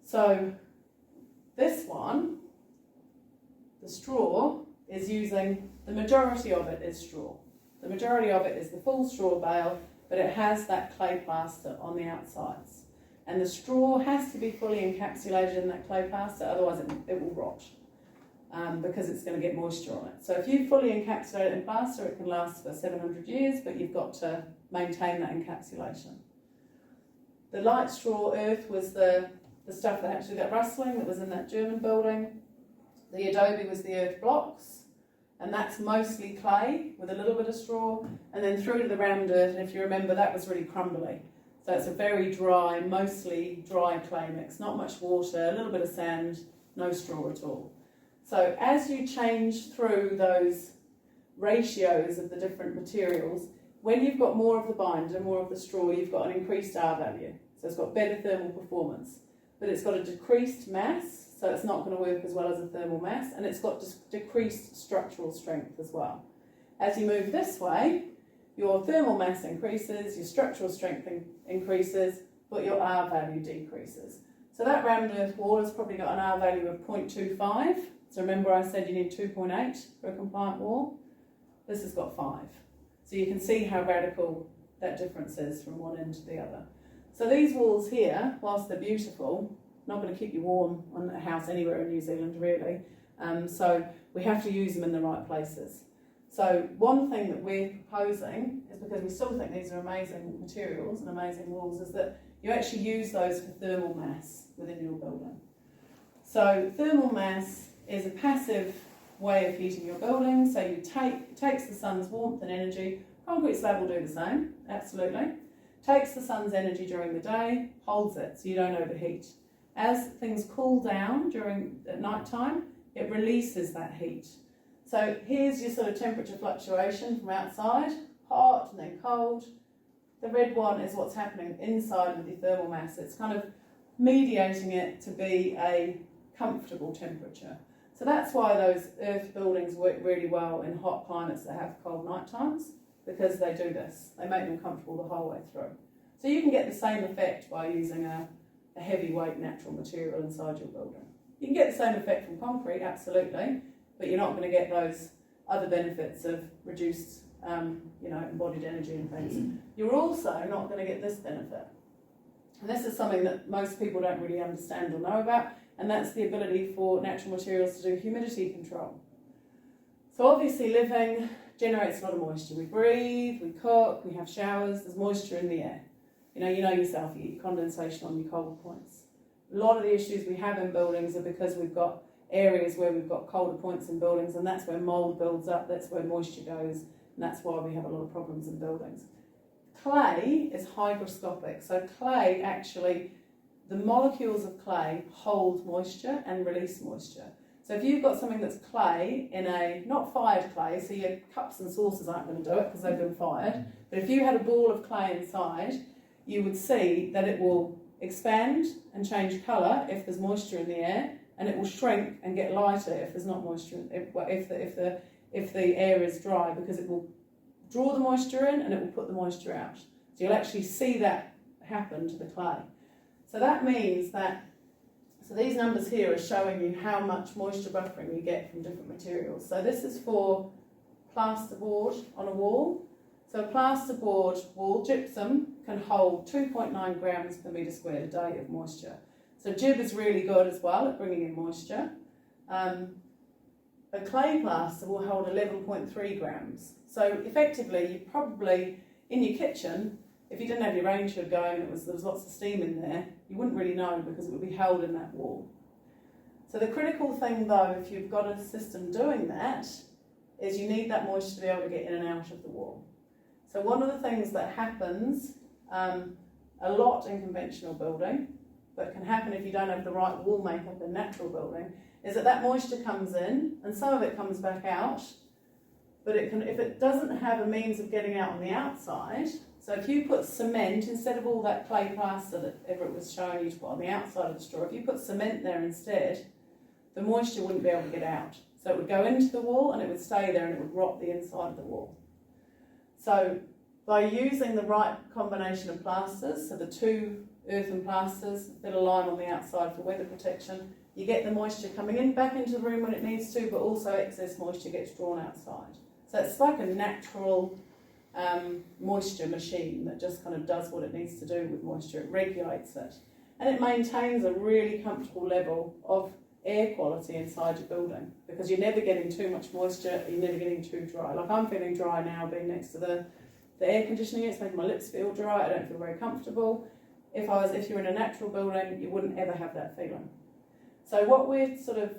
So this one, the straw, is using, the majority of it is straw. The majority of it is the full straw bale, but it has that clay plaster on the outsides. And the straw has to be fully encapsulated in that clay plaster, otherwise it will rot, because it's going to get moisture on it. So if you fully encapsulate it in plaster, it can last for 700 years, but you've got to maintain that encapsulation. The light straw earth was the stuff that actually got rustling, that was in that German building. The adobe was the earth blocks, and that's mostly clay with a little bit of straw, and then through to the round earth, and if you remember, that was really crumbly. So it's a very dry, mostly dry clay mix, not much water, a little bit of sand, no straw at all. So as you change through those ratios of the different materials, when you've got more of the binder, more of the straw, you've got an increased R value. So it's got better thermal performance, but it's got a decreased mass, so it's not going to work as well as a thermal mass, and it's got decreased structural strength as well. As you move this way, your thermal mass increases, your structural strength increases, but your R value decreases. So that round earth wall has probably got an R value of 0.25. So remember I said you need 2.8 for a compliant wall? This has got 5. So you can see how radical that difference is from one end to the other. So these walls here, whilst they're beautiful, not going to keep you warm on a house anywhere in New Zealand really. So we have to use them in the right places. So one thing that we're proposing is, because we still think these are amazing materials and amazing walls, is that you actually use those for thermal mass within your building. So thermal mass is a passive way of heating your building. So it takes the sun's warmth and energy. Concrete slab will do the same, absolutely. Takes the sun's energy during the day, holds it so you don't overheat. As things cool down at night time, it releases that heat. So here's your sort of temperature fluctuation from outside, hot and then cold. The red one is what's happening inside with your thermal mass. It's kind of mediating it to be a comfortable temperature. So that's why those earth buildings work really well in hot climates that have cold night times, because they do this. They make them comfortable the whole way through. So you can get the same effect by using a heavyweight natural material inside your building. You can get the same effect from concrete, absolutely, but you're not going to get those other benefits of reduced embodied energy and things. You're also not going to get this benefit. And this is something that most people don't really understand or know about, and that's the ability for natural materials to do humidity control. So obviously living generates a lot of moisture. We breathe, we cook, we have showers, there's moisture in the air. You know yourself, you get condensation on your cold points. A lot of the issues we have in buildings are because we've got areas where we've got colder points in buildings, and that's where mould builds up, that's where moisture goes, and that's why we have a lot of problems in buildings. Clay is hygroscopic, so clay actually, the molecules of clay hold moisture and release moisture. So if you've got something that's clay in not fired clay, so your cups and saucers aren't going to do it because they've been fired, but if you had a ball of clay inside, you would see that it will expand and change colour if there's moisture in the air, and it will shrink and get lighter if there's not moisture, if the air is dry, because it will draw the moisture in and it will put the moisture out. So you'll actually see that happen to the clay. So that means that, so these numbers here are showing you how much moisture buffering you get from different materials. So this is for plasterboard on a wall. So a plasterboard wall gypsum can hold 2.9 grams per metre squared a day of moisture. So jib is really good as well at bringing in moisture. A clay plaster will hold 11.3 grams. So effectively, you probably, in your kitchen, if you didn't have your range hood going and there was lots of steam in there, you wouldn't really know because it would be held in that wall. So the critical thing though, if you've got a system doing that, is you need that moisture to be able to get in and out of the wall. So one of the things that happens a lot in conventional building, but can happen if you don't have the right wall makeup in natural building, is that moisture comes in and some of it comes back out, but it can, if it doesn't have a means of getting out on the outside, so if you put cement, instead of all that clay plaster that Everett was showing you to put on the outside of the straw, if you put cement there instead, the moisture wouldn't be able to get out. So it would go into the wall and it would stay there and it would rot the inside of the wall. So by using the right combination of plasters, so the 2 earthen plasters, a bit of lime on the outside for weather protection, you get the moisture coming in back into the room when it needs to, but also excess moisture gets drawn outside. So it's like a natural moisture machine that just kind of does what it needs to do with moisture. It regulates it. And it maintains a really comfortable level of air quality inside your building because you're never getting too much moisture, you're never getting too dry. Like I'm feeling dry now being next to the air conditioning, it's making my lips feel dry, I don't feel very comfortable. If you're in a natural building, you wouldn't ever have that feeling. So what we're sort of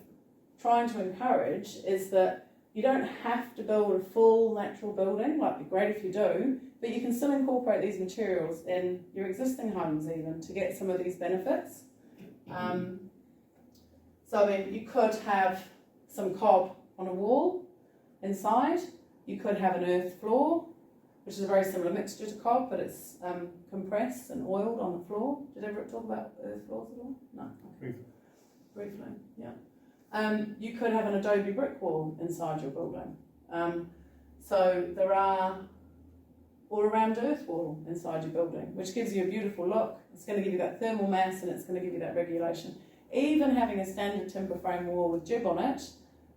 trying to encourage is that you don't have to build a full natural building, like it'd be great if you do, but you can still incorporate these materials in your existing homes even to get some of these benefits. So I mean, you could have some cob on a wall inside, you could have an earth floor, which is a very similar mixture to cob, but it's compressed and oiled on the floor. Did Everett talk about earth floors at all? No. Okay. Briefly, yeah. You could have an adobe brick wall inside your building. So there are all-around earth wall inside your building, which gives you a beautiful look. It's going to give you that thermal mass and it's going to give you that regulation. Even having a standard timber frame wall with jib on it,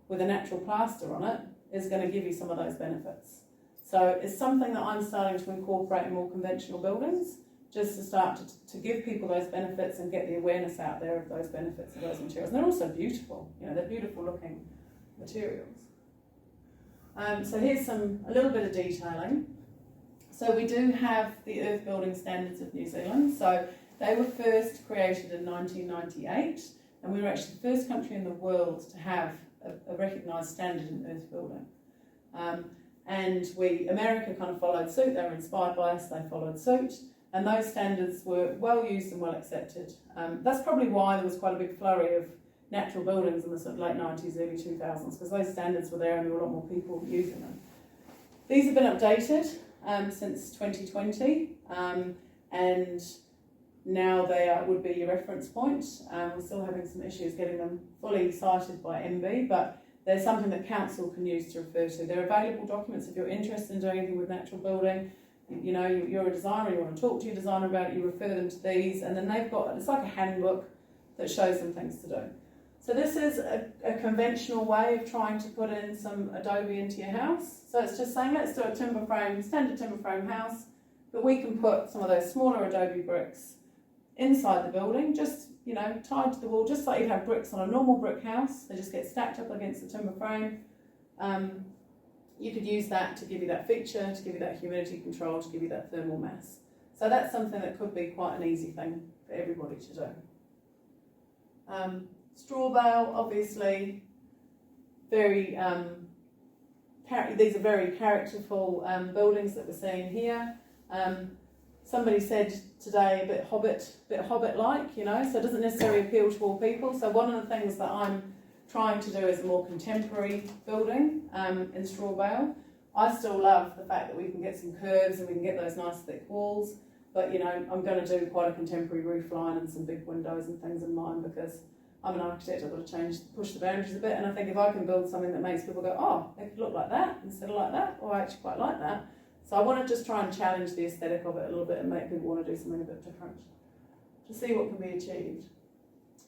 with a natural plaster on it, is going to give you some of those benefits. So it's something that I'm starting to incorporate in more conventional buildings, just to start to give people those benefits and get the awareness out there of those benefits of those materials. And they're also beautiful, you know, they're beautiful looking materials. So here's a little bit of detailing. So we do have the Earth Building Standards of New Zealand. So they were first created in 1998, and we were actually the first country in the world to have a recognised standard in earth building. And America kind of followed suit. They were inspired by us, they followed suit, and those standards were well used and well accepted. That's probably why there was quite a big flurry of natural buildings in the sort of late 90s, early 2000s, because those standards were there and there were a lot more people using them. These have been updated since 2020, and now they would be your reference point. We're still having some issues getting them fully cited by MB, but they're something that council can use to refer to. They're available documents if you're interested in doing anything with natural building. You know, you're a designer, you want to talk to your designer about it, you refer them to these, and then they've got, it's like a handbook that shows them things to do. So this is a conventional way of trying to put in some adobe into your house. So it's just saying, let's do a timber frame, standard timber frame house, but we can put some of those smaller adobe bricks inside the building, just, you know, tied to the wall, just like you'd have bricks on a normal brick house. They just get stacked up against the timber frame. You could use that to give you that feature, to give you that humidity control, to give you that thermal mass. So that's something that could be quite an easy thing for everybody to do. Straw bale, obviously, very these are very characterful buildings that we're seeing here. Somebody said today a bit Hobbit-like, you know, so it doesn't necessarily appeal to all people. So one of the things that I'm trying to do is a more contemporary building in straw bale. I still love the fact that we can get some curves and we can get those nice thick walls, but you know, I'm going to do quite a contemporary roof line and some big windows and things in mind because I'm an architect. I've got to push the boundaries a bit, and I think if I can build something that makes people go, oh, it could look like that instead of like that, or I actually quite like that, So I want to just try and challenge the aesthetic of it a little bit and make people want to do something a bit different to see what can be achieved.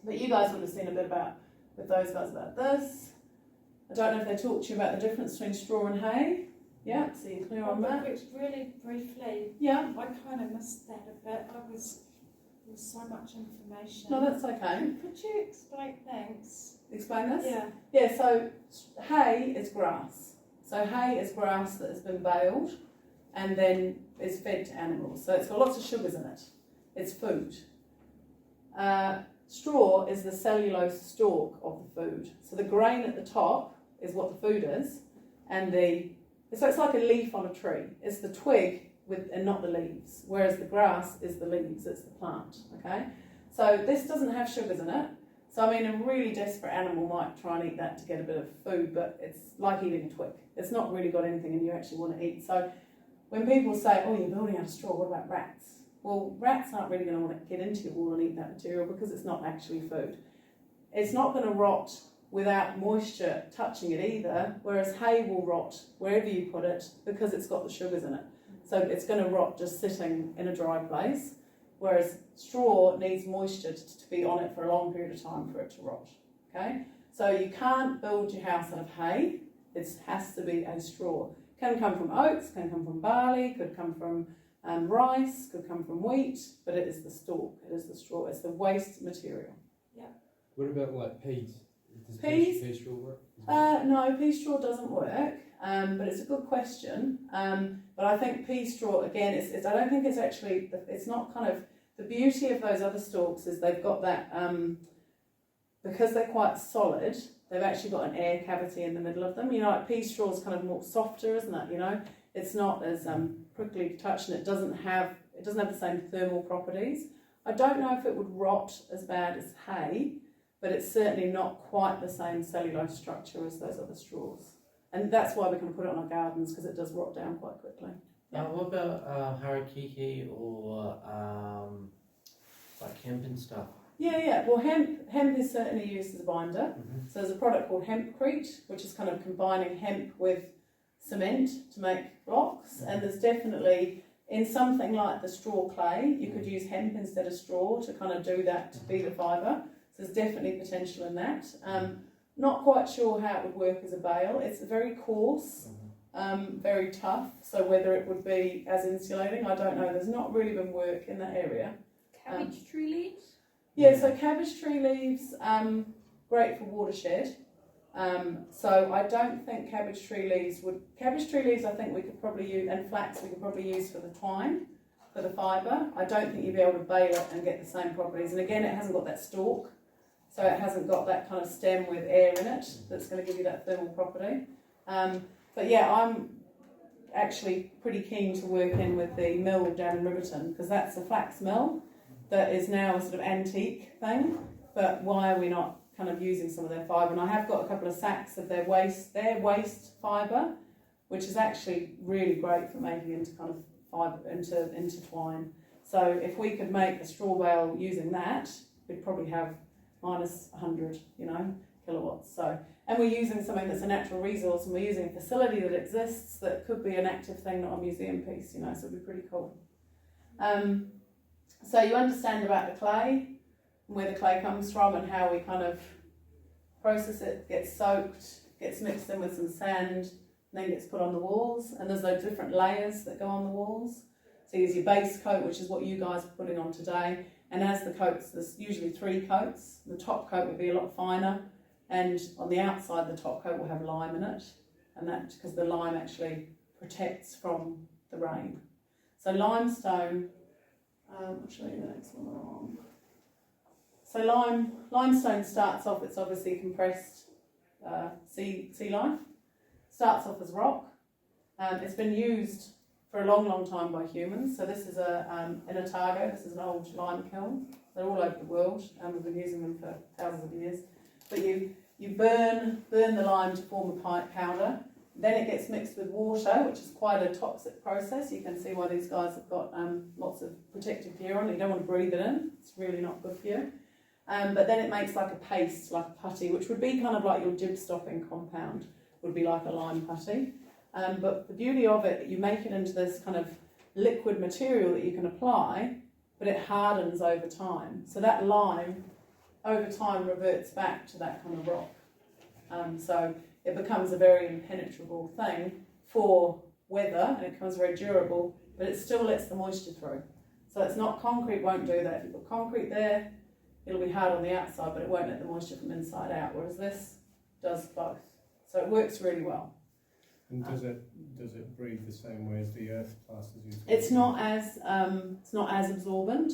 But you guys would have seen a bit about, with those guys, about this. I don't know if they talked to you about the difference between straw and hay. Yeah, so you're clear on that? Really briefly, Yeah. I kind of missed that a bit. There's so much information. No, that's okay. Could you explain things? Explain this? Yeah. Yeah, so hay is grass. So hay is grass that has been baled and then is fed to animals. So it's got lots of sugars in it. It's food. Straw is the cellulose stalk of the food. So the grain at the top is what the food is, and so it's like a leaf on a tree. It's the twig and not the leaves, whereas the grass is the leaves, it's the plant, okay? So this doesn't have sugars in it. So I mean, a really desperate animal might try and eat that to get a bit of food, but it's like eating a twig. It's not really got anything and you actually want to eat. So when people say, oh, you're building out of straw, what about rats? Well, rats aren't really going to want to get into your wall and eat that material because it's not actually food. It's not going to rot without moisture touching it either, whereas hay will rot wherever you put it because it's got the sugars in it. So it's going to rot just sitting in a dry place, whereas straw needs moisture to be on it for a long period of time for it to rot. Okay? So you can't build your house out of hay. It has to be a straw. Can come from oats, can come from barley, could come from rice, could come from wheat, but it is the stalk, it is the straw, it's the waste material. Yeah. What about like peas? Does peas? Pea straw work? No, pea straw doesn't work, but it's a good question. But I think pea straw, again, it's I don't think it's actually, it's not kind of, the beauty of those other stalks is they've got that, because they're quite solid, they've actually got an air cavity in the middle of them. You know, like pea straw is kind of more softer, isn't it? You know, it's not as prickly to touch, and it doesn't have the same thermal properties. I don't know if it would rot as bad as hay, but it's certainly not quite the same cellulose structure as those other straws. And that's why we can put it on our gardens, because it does rot down quite quickly. What about harakeke or like hemp and stuff? Yeah. Well, hemp is certainly used as a binder. Mm-hmm. So there's a product called hempcrete, which is kind of combining hemp with cement to make blocks. Mm-hmm. And there's definitely, in something like the strawclay, you could use hemp instead of straw to kind of do that, to be the fibre. So there's definitely potential in that. Not quite sure how it would work as a bale. It's very coarse, very tough. So whether it would be as insulating, I don't know. There's not really been work in that area. Cabbage tree leaves? Yeah, so cabbage tree leaves, great for watershed. So I don't think cabbage tree leaves I think we could probably use, and flax we could probably use for the twine, for the fibre. I don't think you'd be able to bale it and get the same properties. And again, it hasn't got that stalk, so it hasn't got that kind of stem with air in it that's going to give you that thermal property. But yeah, I'm actually pretty keen to work in with the mill down in Riverton, because that's a flax mill that is now a sort of antique thing, but why are we not kind of using some of their fibre? And I have got a couple of sacks of their waste fibre, which is actually really great for making into kind of fibre, into twine. So if we could make a straw bale using that, we'd probably have minus 100, kilowatts. So, and we're using something that's a natural resource, and we're using a facility that exists that could be an active thing, not a museum piece, so it'd be pretty cool. So you understand about the clay, and where the clay comes from, and how we kind of process it, gets soaked, gets mixed in with some sand, and then gets put on the walls. And there's those different layers that go on the walls. So there's your base coat, which is what you guys are putting on today. And as the coats, there's usually 3 coats. The top coat will be a lot finer, and on the outside the top coat will have lime in it, and that because the lime actually protects from the rain. So limestone, I'll show you the next one along. So limestone starts off, it's obviously compressed sea life. Starts off as rock. It's been used for a long time by humans. So this is in Otago, this is an old lime kiln. They're all over the world, and we've been using them for thousands of years. But you burn the lime to form a powder. Then it gets mixed with water, which is quite a toxic process. You can see why these guys have got lots of protective gear on. You don't want to breathe it in. It's really not good for you. But then it makes like a paste, like a putty, which would be kind of like your jib stopping compound, would be like a lime putty. But the beauty of it, you make it into this kind of liquid material that you can apply, but it hardens over time. So that lime, over time, reverts back to that kind of rock. So it becomes a very impenetrable thing for weather, and it becomes very durable, but it still lets the moisture through. So it's not, concrete won't do that. If you put concrete there, it'll be hard on the outside, but it won't let the moisture from inside out, whereas this does both. So it works really well. And does it breathe the same way as the earth plasters use? It's not as absorbent,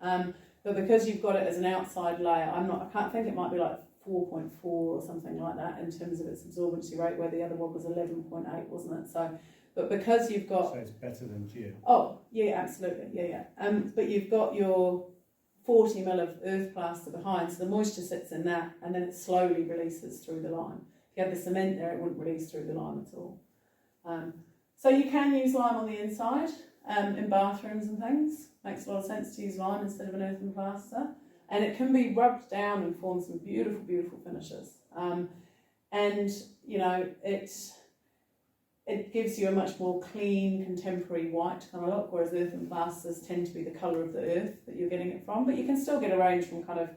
but because you've got it as an outside layer, I can't think, it might be like 4.4 or something like that in terms of its absorbency rate, where the other one was 11.8, wasn't it? So, but because you've got, so it's better than geo. Oh yeah, absolutely, yeah. But you've got your 40 ml of earth plaster behind, so the moisture sits in that, and then it slowly releases through the lime. If you had the cement there, it wouldn't release through the lime at all. So you can use lime on the inside in bathrooms and things. Makes a lot of sense to use lime instead of an earthen plaster, and it can be rubbed down and form some beautiful, beautiful finishes. And you know, it gives you a much more clean, contemporary white kind of look, whereas earthen plasters tend to be the colour of the earth that you're getting it from. But you can still get a range from kind of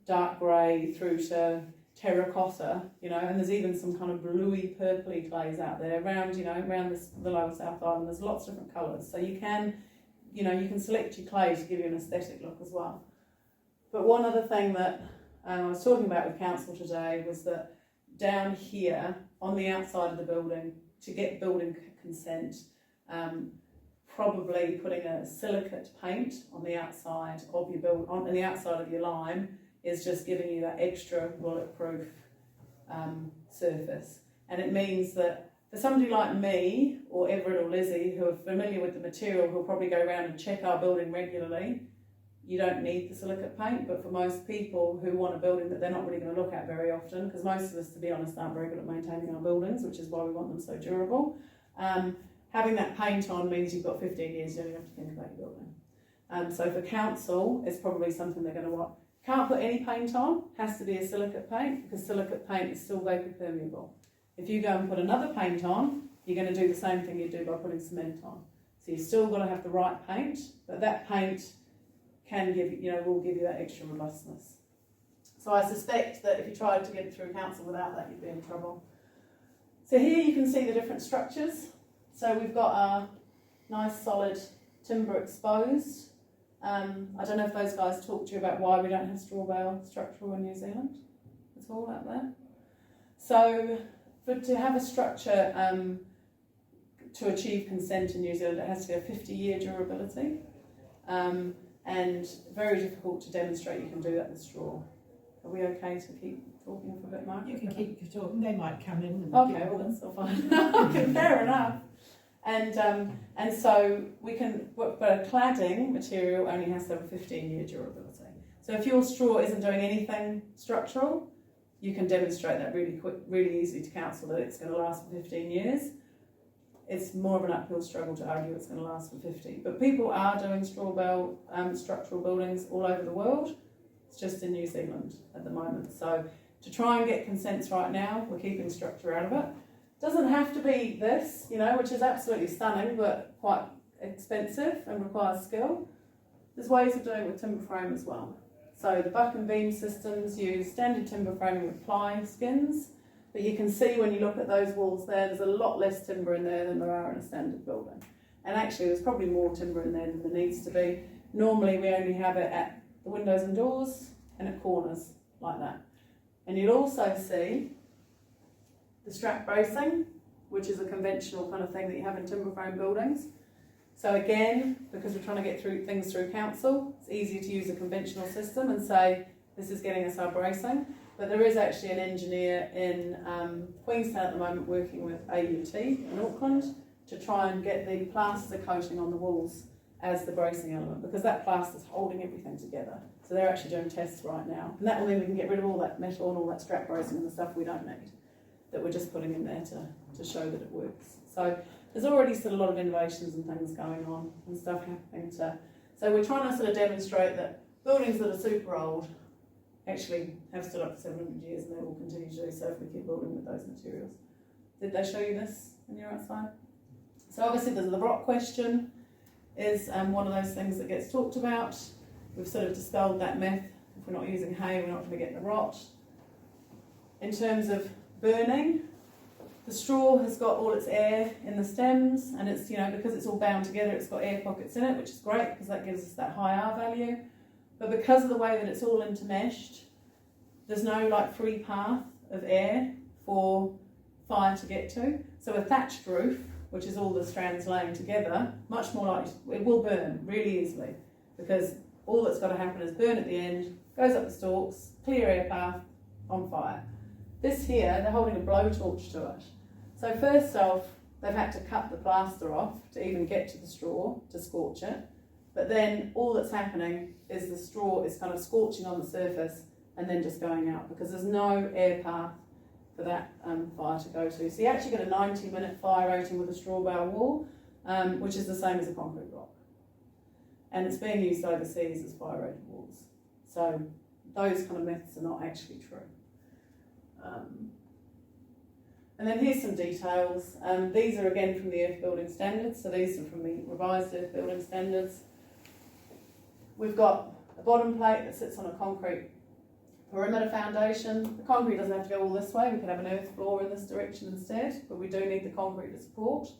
dark grey through to terracotta, you know, and there's even some kind of bluey, purpley clays out there around, you know, around the lower South Island. There's lots of different colours. So you can, you know, you can select your clay to give you an aesthetic look as well. But one other thing that I was talking about with council today was that down here on the outside of the building, to get building consent, probably putting a silicate paint on the outside of your on the outside of your lime is just giving you that extra bulletproof surface. And it means that for somebody like me or Everett or Lizzie who are familiar with the material, who'll probably go around and check our building regularly, you don't need the silicate paint. But for most people who want a building that they're not really going to look at very often, because most of us, to be honest, aren't very good at maintaining our buildings, which is why we want them so durable, having that paint on means you've got 15 years, you don't have to think about your building. So for council, it's probably something they're going to want. Can't put any paint on, has to be a silicate paint, because silicate paint is still vapor permeable. If you go and put another paint on, you're going to do the same thing you do by putting cement on. So you've still got to have the right paint, but that paint can give, you know, will give you that extra robustness. So I suspect that if you tried to get it through council without that, you'd be in trouble. So here you can see the different structures. So we've got our nice solid timber exposed. I don't know if those guys talked to you about why we don't have strawbale structural in New Zealand at all out there. So to have a structure to achieve consent in New Zealand, it has to be a 50-year durability. And very difficult to demonstrate you can do that with straw. Are we okay to keep talking for a bit, Mark? You can keep talking. They might come in. And okay, well that's all fine. Okay, fair enough. And so we can, but a cladding material only has to have a 15-year durability. So if your straw isn't doing anything structural, you can demonstrate that really easily to council that it's going to last for 15 years. It's more of an uphill struggle to argue it's going to last for 50. But people are doing strawbale structural buildings all over the world. It's just in New Zealand at the moment. So to try and get consents right now, we're keeping structure out of it. Doesn't have to be this, you know, which is absolutely stunning, but quite expensive and requires skill. There's ways of doing it with timber frame as well. So the buck and beam systems use standard timber framing with ply skins. But you can see when you look at those walls there's a lot less timber in there than there are in a standard building. And actually there's probably more timber in there than there needs to be. Normally we only have it at the windows and doors and at corners like that. And you'll also see the strap bracing, which is a conventional kind of thing that you have in timber frame buildings. So again, because we're trying to get through things through council, it's easy to use a conventional system and say this is getting us our bracing. But there is actually an engineer in Queenstown at the moment working with AUT in Auckland to try and get the plaster coating on the walls as the bracing element, because that plaster is holding everything together. So they're actually doing tests right now. And that will mean we can get rid of all that metal and all that strap bracing and the stuff we don't need, that we're just putting in there to show that it works. So there's already still a lot of innovations and things going on and stuff happening so we're trying to sort of demonstrate that buildings that are super old actually have stood up for 700 years and they will continue to do so if we keep building with those materials. Did they show you this when you're outside? So obviously there's the rot question is one of those things that gets talked about. We've sort of dispelled that myth. If we're not using hay, we're not going to get the rot. In terms of burning, the straw has got all its air in the stems, and it's, you know, because it's all bound together, it's got air pockets in it, which is great because that gives us that high R value. But because of the way that it's all intermeshed, there's no like free path of air for fire to get to. So a thatched roof, which is all the strands laying together, much more likely, it will burn really easily because all that's got to happen is burn at the end, goes up the stalks, clear air path, on fire. This here, they're holding a blowtorch to it. So first off, they've had to cut the plaster off to even get to the straw to scorch it. But then all that's happening is the straw is kind of scorching on the surface and then just going out because there's no air path for that fire to go to. So you actually get a 90-minute fire rating with a straw bale wall, which is the same as a concrete block. And it's being used overseas as fire rated walls. So those kind of myths are not actually true. And then here's some details. These are again from the Earth Building Standards, so these are from the revised Earth Building Standards. We've got a bottom plate that sits on a concrete perimeter foundation. The concrete doesn't have to go all this way, we could have an earth floor in this direction instead, but we do need the concrete to support.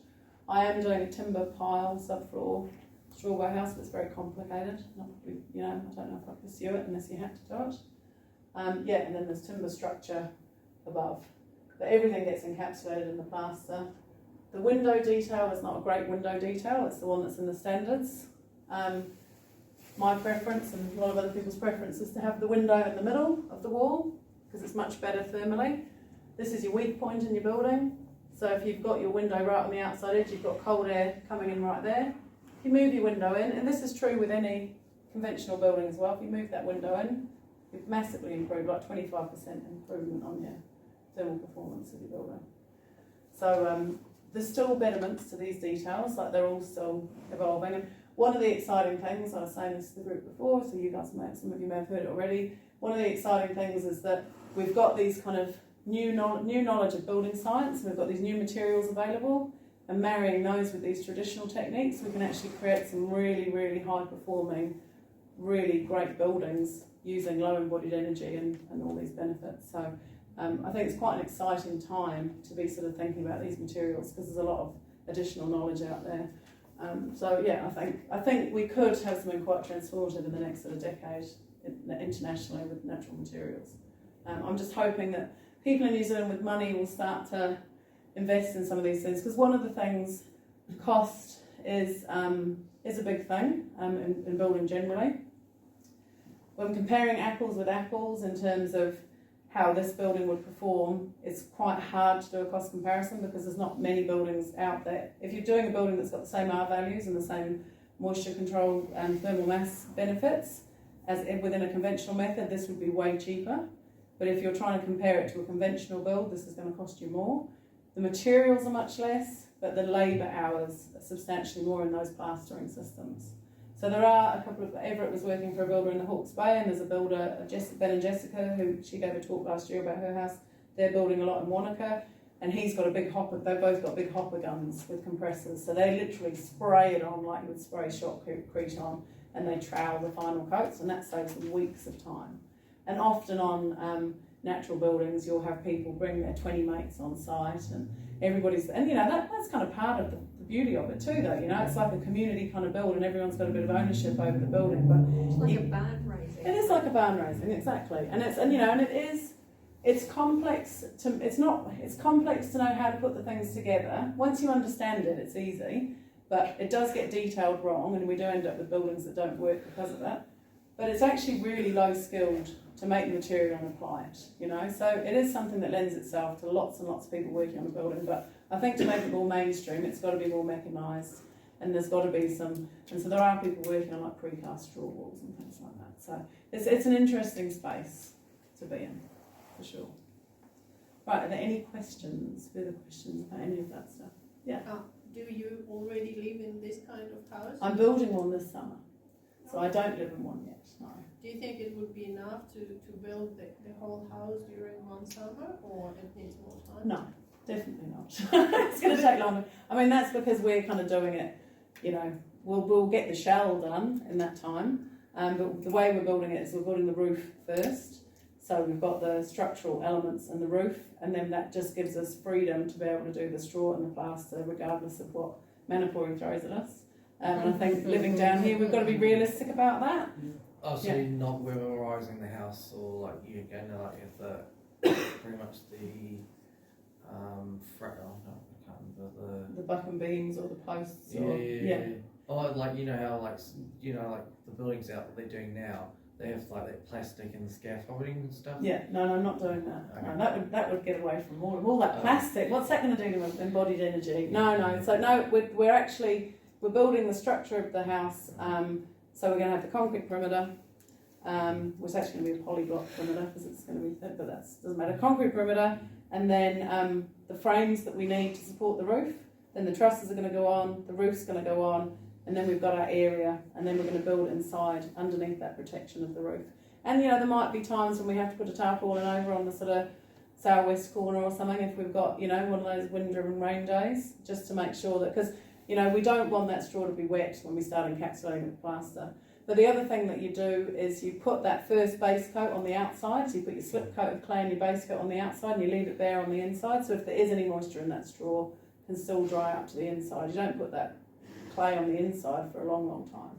I am doing a timber pile subfloor strawberry house, but it's very complicated. Not probably, you know, I don't know if I'd pursue it unless you had to do it. Yeah, and then there's timber structure above. But everything gets encapsulated in the plaster. The window detail is not a great window detail, it's the one that's in the standards. My preference, and a lot of other people's preference, is to have the window in the middle of the wall, because it's much better thermally. This is your weak point in your building. So if you've got your window right on the outside edge, you've got cold air coming in right there. If you move your window in, and this is true with any conventional building as well, if you move that window in, you've massively improved, like 25% improvement on your thermal performance of your building. So there's still betterments to these details, like they're all still evolving. And one of the exciting things, I was saying this to the group before, so you guys some of you may have heard it already, one of the exciting things is that we've got these kind of new knowledge of building science, and we've got these new materials available, and marrying those with these traditional techniques, we can actually create some really, really high performing, really great buildings using low embodied energy and all these benefits. So I think it's quite an exciting time to be sort of thinking about these materials because there's a lot of additional knowledge out there. So yeah, I think we could have something quite transformative in the next sort of decade internationally with natural materials. I'm just hoping that people in New Zealand with money will start to invest in some of these things, because one of the things, cost is a big thing in building generally. When comparing apples with apples in terms of how this building would perform, it's quite hard to do a cost comparison because there's not many buildings out there. If you're doing a building that's got the same R values and the same moisture control and thermal mass benefits as within a conventional method, this would be way cheaper. But if you're trying to compare it to a conventional build, this is going to cost you more. The materials are much less, but the labour hours are substantially more in those plastering systems. So there are a couple of, Everett was working for a builder in the Hawke's Bay, and there's a builder, Ben and Jessica, who she gave a talk last year about her house. They're building a lot in Wanaka, and he's got a big hopper, they've both got big hopper guns with compressors. So they literally spray it on like you would spray shotcrete on, and they trowel the final coats, and that saves them weeks of time. And often on natural buildings, you'll have people bring their 20 mates on site, and everybody's, and you know, that's kind of part of the beauty of it too, though. You know, it's like a community kind of build, and everyone's got a bit of ownership over the building. But it's like a barn raising. It is like a barn raising, exactly. And it's complex it's complex to know how to put the things together. Once you understand it, it's easy, but it does get detailed wrong, and we do end up with buildings that don't work because of that. But it's actually really low skilled to make the material and apply it, you know. So it is something that lends itself to lots and lots of people working on a building. But I think to make it more mainstream, it's got to be more mechanised, and there's got to be some. And so there are people working on like precast straw walls and things like that. So it's an interesting space to be in, for sure. Right, are there any questions? Further questions about any of that stuff? Yeah. Do you already live in this kind of house? I'm building one this summer, so I don't live in one yet. No. Do you think it would be enough to build the whole house during one summer, or it needs more time? No, Definitely not. It's going to take longer. I mean, that's because we're kind of doing it, you know, we'll get the shell done in that time, but the way we're building it is we're building the roof first. So we've got the structural elements and the roof, and then that just gives us freedom to be able to do the straw and the plaster regardless of what Manapuri throws at us. And I think living down here, we've got to be realistic about that. Oh, so you're not weatherising the house, or like you're going to like have the pretty much the I can't remember the buck and beams or the posts. Yeah. Oh, like you know how like the buildings out that they're doing now, they have like that plastic and the scaffolding and stuff. Yeah, no, I'm not doing that. Okay. No, that would get away from all that plastic. What's that going to do to embodied energy? No. So no, we're building the structure of the house. So we're going to have the concrete perimeter, which is actually going to be a polyblock perimeter because it's going to be, but that doesn't matter. Concrete perimeter, and then the frames that we need to support the roof. Then the trusses are going to go on, the roof's going to go on, and then we've got our area, and then we're going to build inside underneath that protection of the roof. And you know, there might be times when we have to put a tarpaulin over on the sort of southwest corner or something if we've got, you know, one of those wind-driven rain days, just to make sure that, because you know, we don't want that straw to be wet when we start encapsulating with plaster. But the other thing that you do is you put that first base coat on the outside, so you put your slip coat of clay and your base coat on the outside and you leave it bare on the inside, so if there is any moisture in that straw, it can still dry up to the inside. You don't put that clay on the inside for a long time.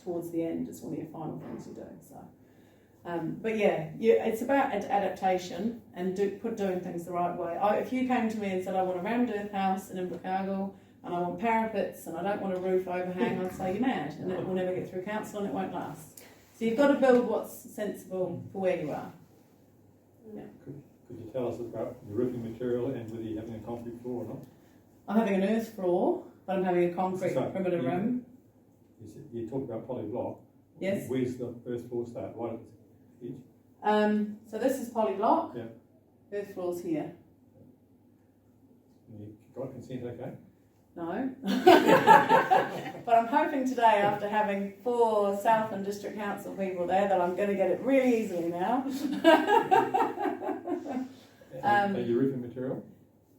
Towards the end, it's one of your final things you do. So, but yeah, it's about adaptation and doing things the right way. If you came to me and said, I want a rammed earth house in Invercargill, and I want parapets and I don't want a roof overhang, I'd say you're mad and it will never get through council and it won't last. So you've got to build what's sensible for where you are. Yeah. Could you tell us about the roofing material and whether you're having a concrete floor or not? I'm having an earth floor, but I'm having a concrete perimeter rim. You talked about polyblock. Yes. Where's the earth floor start? Right at the edge? So this is polyblock. Yeah. Earth floor's here. You got consent, okay? No. But I'm hoping today, after having 4 Southland District Council people there, that I'm going to get it really easily now. Are you roofing material?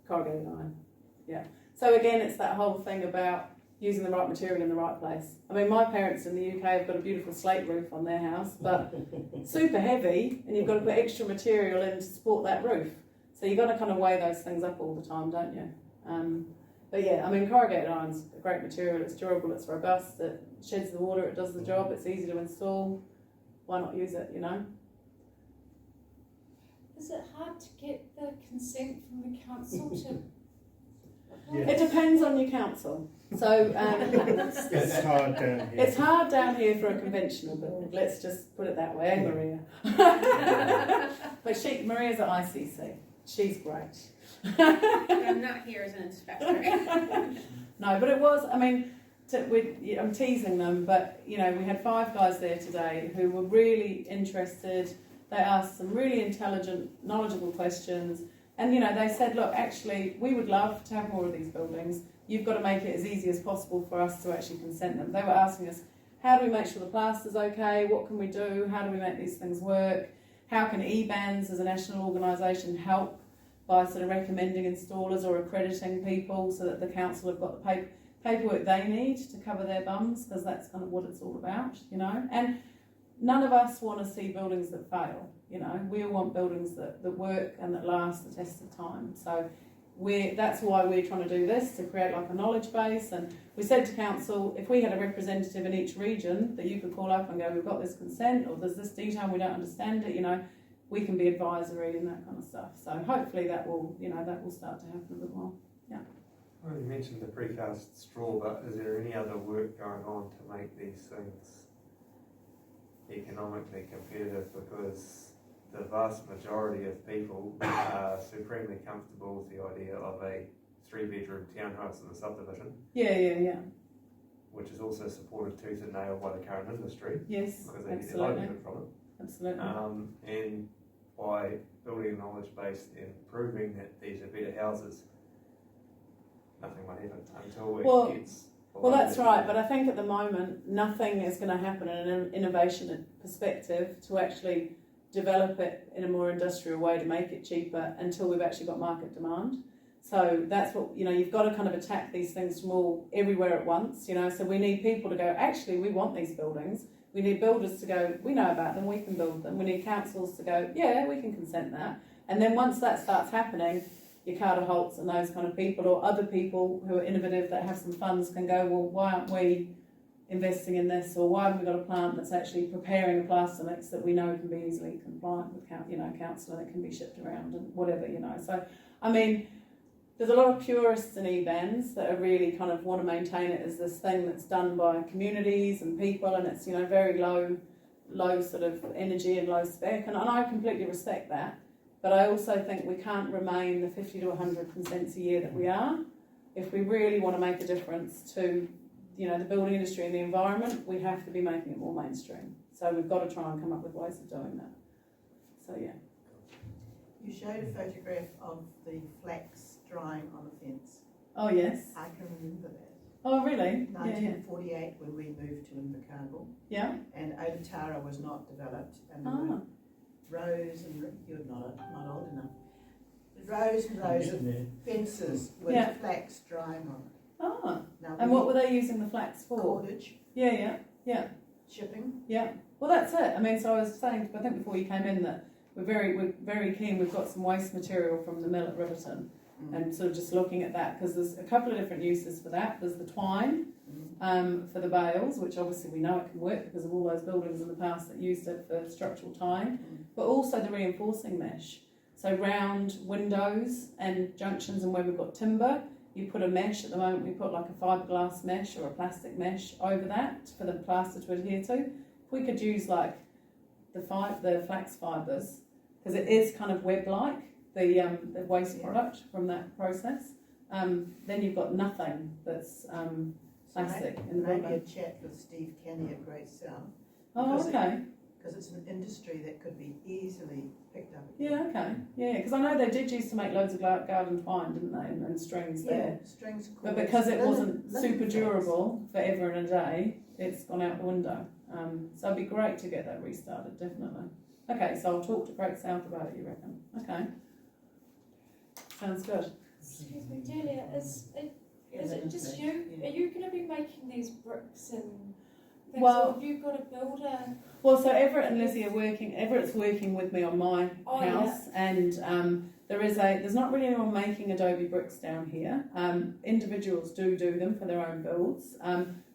Corrugated iron. Yeah. So again, it's that whole thing about using the right material in the right place. I mean, my parents in the UK have got a beautiful slate roof on their house, but super heavy, and you've got to put extra material in to support that roof. So you've got to kind of weigh those things up all the time, don't you? But yeah, I mean, corrugated iron's a great material. It's durable, it's robust, it sheds the water, it does the job, it's easy to install. Why not use it, you know? Is it hard to get the consent from the council to... It depends on your council. So it's hard down here. It's hard down here for a conventional building. Let's just put it that way, eh, Maria? But Maria's at ICC. She's great. I'm not here as an inspector. No, but it was. I mean, I'm teasing them, but you know, we had 5 guys there today who were really interested. They asked some really intelligent, knowledgeable questions. And, you know, they said, look, actually, we would love to have more of these buildings. You've got to make it as easy as possible for us to actually consent them. They were asking us, how do we make sure the plaster's okay? What can we do? How do we make these things work? How can EBANS as a national organisation help by sort of recommending installers or accrediting people so that the council have got the paperwork they need to cover their bums, because that's kind of what it's all about, you know? And none of us want to see buildings that fail. You know, we all want buildings that work and that last the test of time. So that's why we're trying to do this, to create like a knowledge base. And we said to council, if we had a representative in each region that you could call up and go, we've got this consent, or there's this detail and we don't understand it, you know, we can be advisory and that kind of stuff. So hopefully that will start to happen a bit more. Yeah. Well, you mentioned the precast straw, but is there any other work going on to make these things economically competitive? Because the vast majority of people are supremely comfortable with the idea of a 3-bedroom townhouse in the subdivision. Yeah. Which is also supported tooth and nail by the current industry. Yes, because they get their livelihood from it. Absolutely. And by building a knowledge base and proving that these are better houses, nothing might happen until it gets... Well, that's right, but I think at the moment nothing is going to happen in an innovation perspective to actually develop it in a more industrial way to make it cheaper until we've actually got market demand. So that's what, you've got to kind of attack these things from everywhere at once, so we need people to go, actually, we want these buildings. We need builders to go, we know about them, we can build them. We need councils to go, yeah, we can consent that. And then once that starts happening, your Carter Holts and those kind of people, or other people who are innovative that have some funds, can go, well, why aren't we investing in this, or why haven't we got a plant that's actually preparing a plaster mix that we know can be easily compliant with council and it can be shipped around and whatever. So I mean, there's a lot of purists in e-bands that are really kind of want to maintain it as this thing that's done by communities and people, and it's very low sort of energy and low spec, and I completely respect that. But I also think we can't remain the 50 to 100 consents a year that we are. If we really want to make a difference to the building industry and the environment, we have to be making it more mainstream. So we've got to try and come up with ways of doing that. So yeah. You showed a photograph of the flax drying on a fence. Oh yes. I can remember that. Oh really? 1948 when we moved to Invercargill. Yeah. And Otara was not developed, and there were rows and you're not old enough. Rows and rows of fences with flax drying on it. Ah. And what were they using the flax for? Cordage. Yeah. Shipping. Yeah. Well, that's it. I mean, so I was saying, I think before you came in, that we're very keen. We've got some waste material from the mill at Riverton, and sort of just looking at that, because there's a couple of different uses for that. There's the twine for the bales, which obviously we know it can work because of all those buildings in the past that used it for structural tying, but also the reinforcing mesh. So round windows and junctions, and where we've got timber, you put a mesh. At the moment we put like a fiberglass mesh or a plastic mesh over that for the plaster to adhere to. If we could use like the flax fibres, because it is kind of web-like, the waste product from that process, then you've got nothing that's plastic in the maybe building. a chat with Steve Kenny at Great South. Oh, okay. Because it's an industry that could be easily picked up. Yeah, okay. Yeah, because I know they did used to make loads of garden twine, didn't they, and strings there. Yeah, strings. But because it wasn't super durable forever and a day, it's gone out the window. So it'd be great to get that restarted, definitely. Okay, so I'll talk to Great South about it, you reckon? Okay. Sounds good. Excuse me, Delia, is it just you? Yeah. Are you going to be making these bricks and things, or have you got a builder? Well, so Everett and Lizzie are working. Everett's working with me on my house, and there's not really anyone making adobe bricks down here. Individuals do them for their own builds.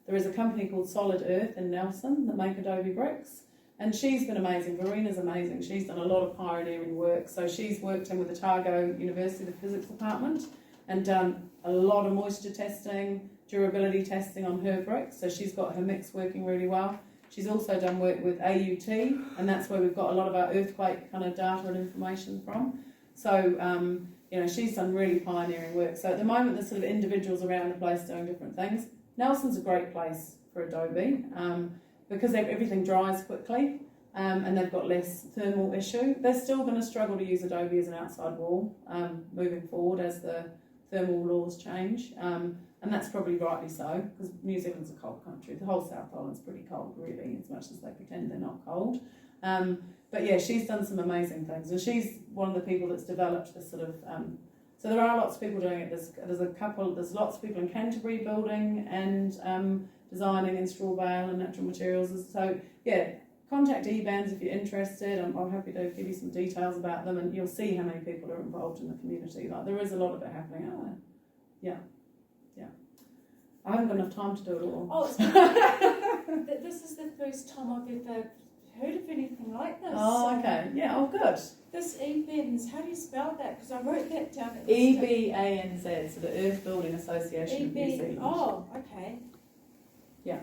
There is a company called Solid Earth in Nelson that make adobe bricks, and she's been amazing. Vereena's amazing. She's done a lot of pioneering work. So she's worked in with the Otago University, the physics department, and done a lot of moisture testing, durability testing on her bricks. So she's got her mix working really well. She's also done work with AUT, and that's where we've got a lot of our earthquake kind of data and information from. So, she's done really pioneering work. So at the moment, there's sort of individuals around the place doing different things. Nelson's a great place for adobe because everything dries quickly, and they've got less thermal issue. They're still going to struggle to use adobe as an outside wall moving forward as the thermal laws change. And that's probably rightly so, because New Zealand's a cold country. The whole South Island's pretty cold, really, as much as they pretend they're not cold. But yeah, she's done some amazing things, and she's one of the people that's developed this sort of. So there are lots of people doing it. There's lots of people in Canterbury building and designing in strawbale and natural materials. So yeah, contact eBands if you're interested. I'm happy to give you some details about them, and you'll see how many people are involved in the community. Like there is a lot of it happening out there. Yeah. I haven't got enough time to do it all. Oh, this is the first time I've ever heard of anything like this. Oh, okay. Yeah, oh, good. This eBands, how do you spell that? Because I wrote that down. EBANZ, so the Earth Building Association of New Zealand. Oh, okay. Yeah.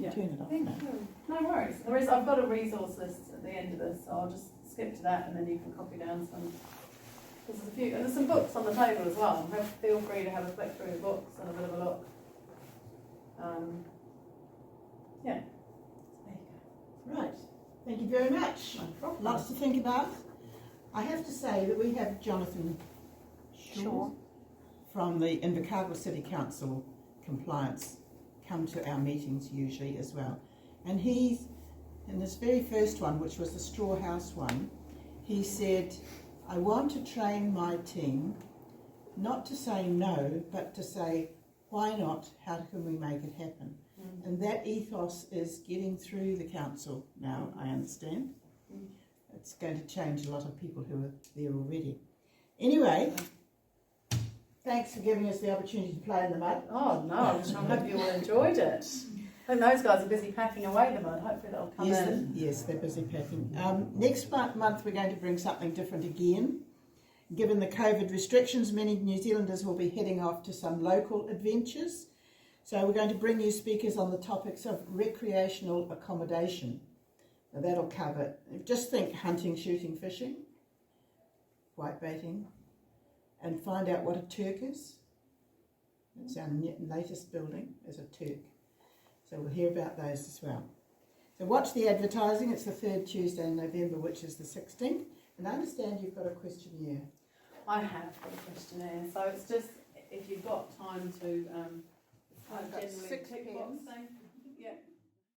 Turn it off. Thank you. No worries. I've got a resource list at the end of this, so I'll just skip to that, and then you can copy down some. There's some books on the table as well. Feel free to have a flick through the books and a bit of a look. Yeah. There you go. Right. Thank you very much. No problem. Lots to think about. I have to say that we have Jonathan Shaw from the Invercargill City Council compliance come to our meetings usually as well. And he's, in this very first one, which was the straw house one, he said, I want to train my team not to say no, but to say, why not? How can we make it happen? And that ethos is getting through the council now, I understand. It's going to change a lot of people who are there already. Anyway, thanks for giving us the opportunity to play in the mud. Oh no, I hope you all enjoyed it. I think those guys are busy packing away the mud. Hopefully that'll come in. Yes, they're busy packing. Next month we're going to bring something different again. Given the COVID restrictions, many New Zealanders will be heading off to some local adventures. So we're going to bring you speakers on the topics of recreational accommodation. Now that'll cover, just think hunting, shooting, fishing, whitebaiting, and find out what a Turk is. That's our latest building, is a Turk. So we'll hear about those as well. So watch the advertising. It's the 3rd Tuesday in November, which is the 16th. And I understand you've got a questionnaire. I have got a questionnaire. So it's just, if you've got time to I've got 6 tick box thing.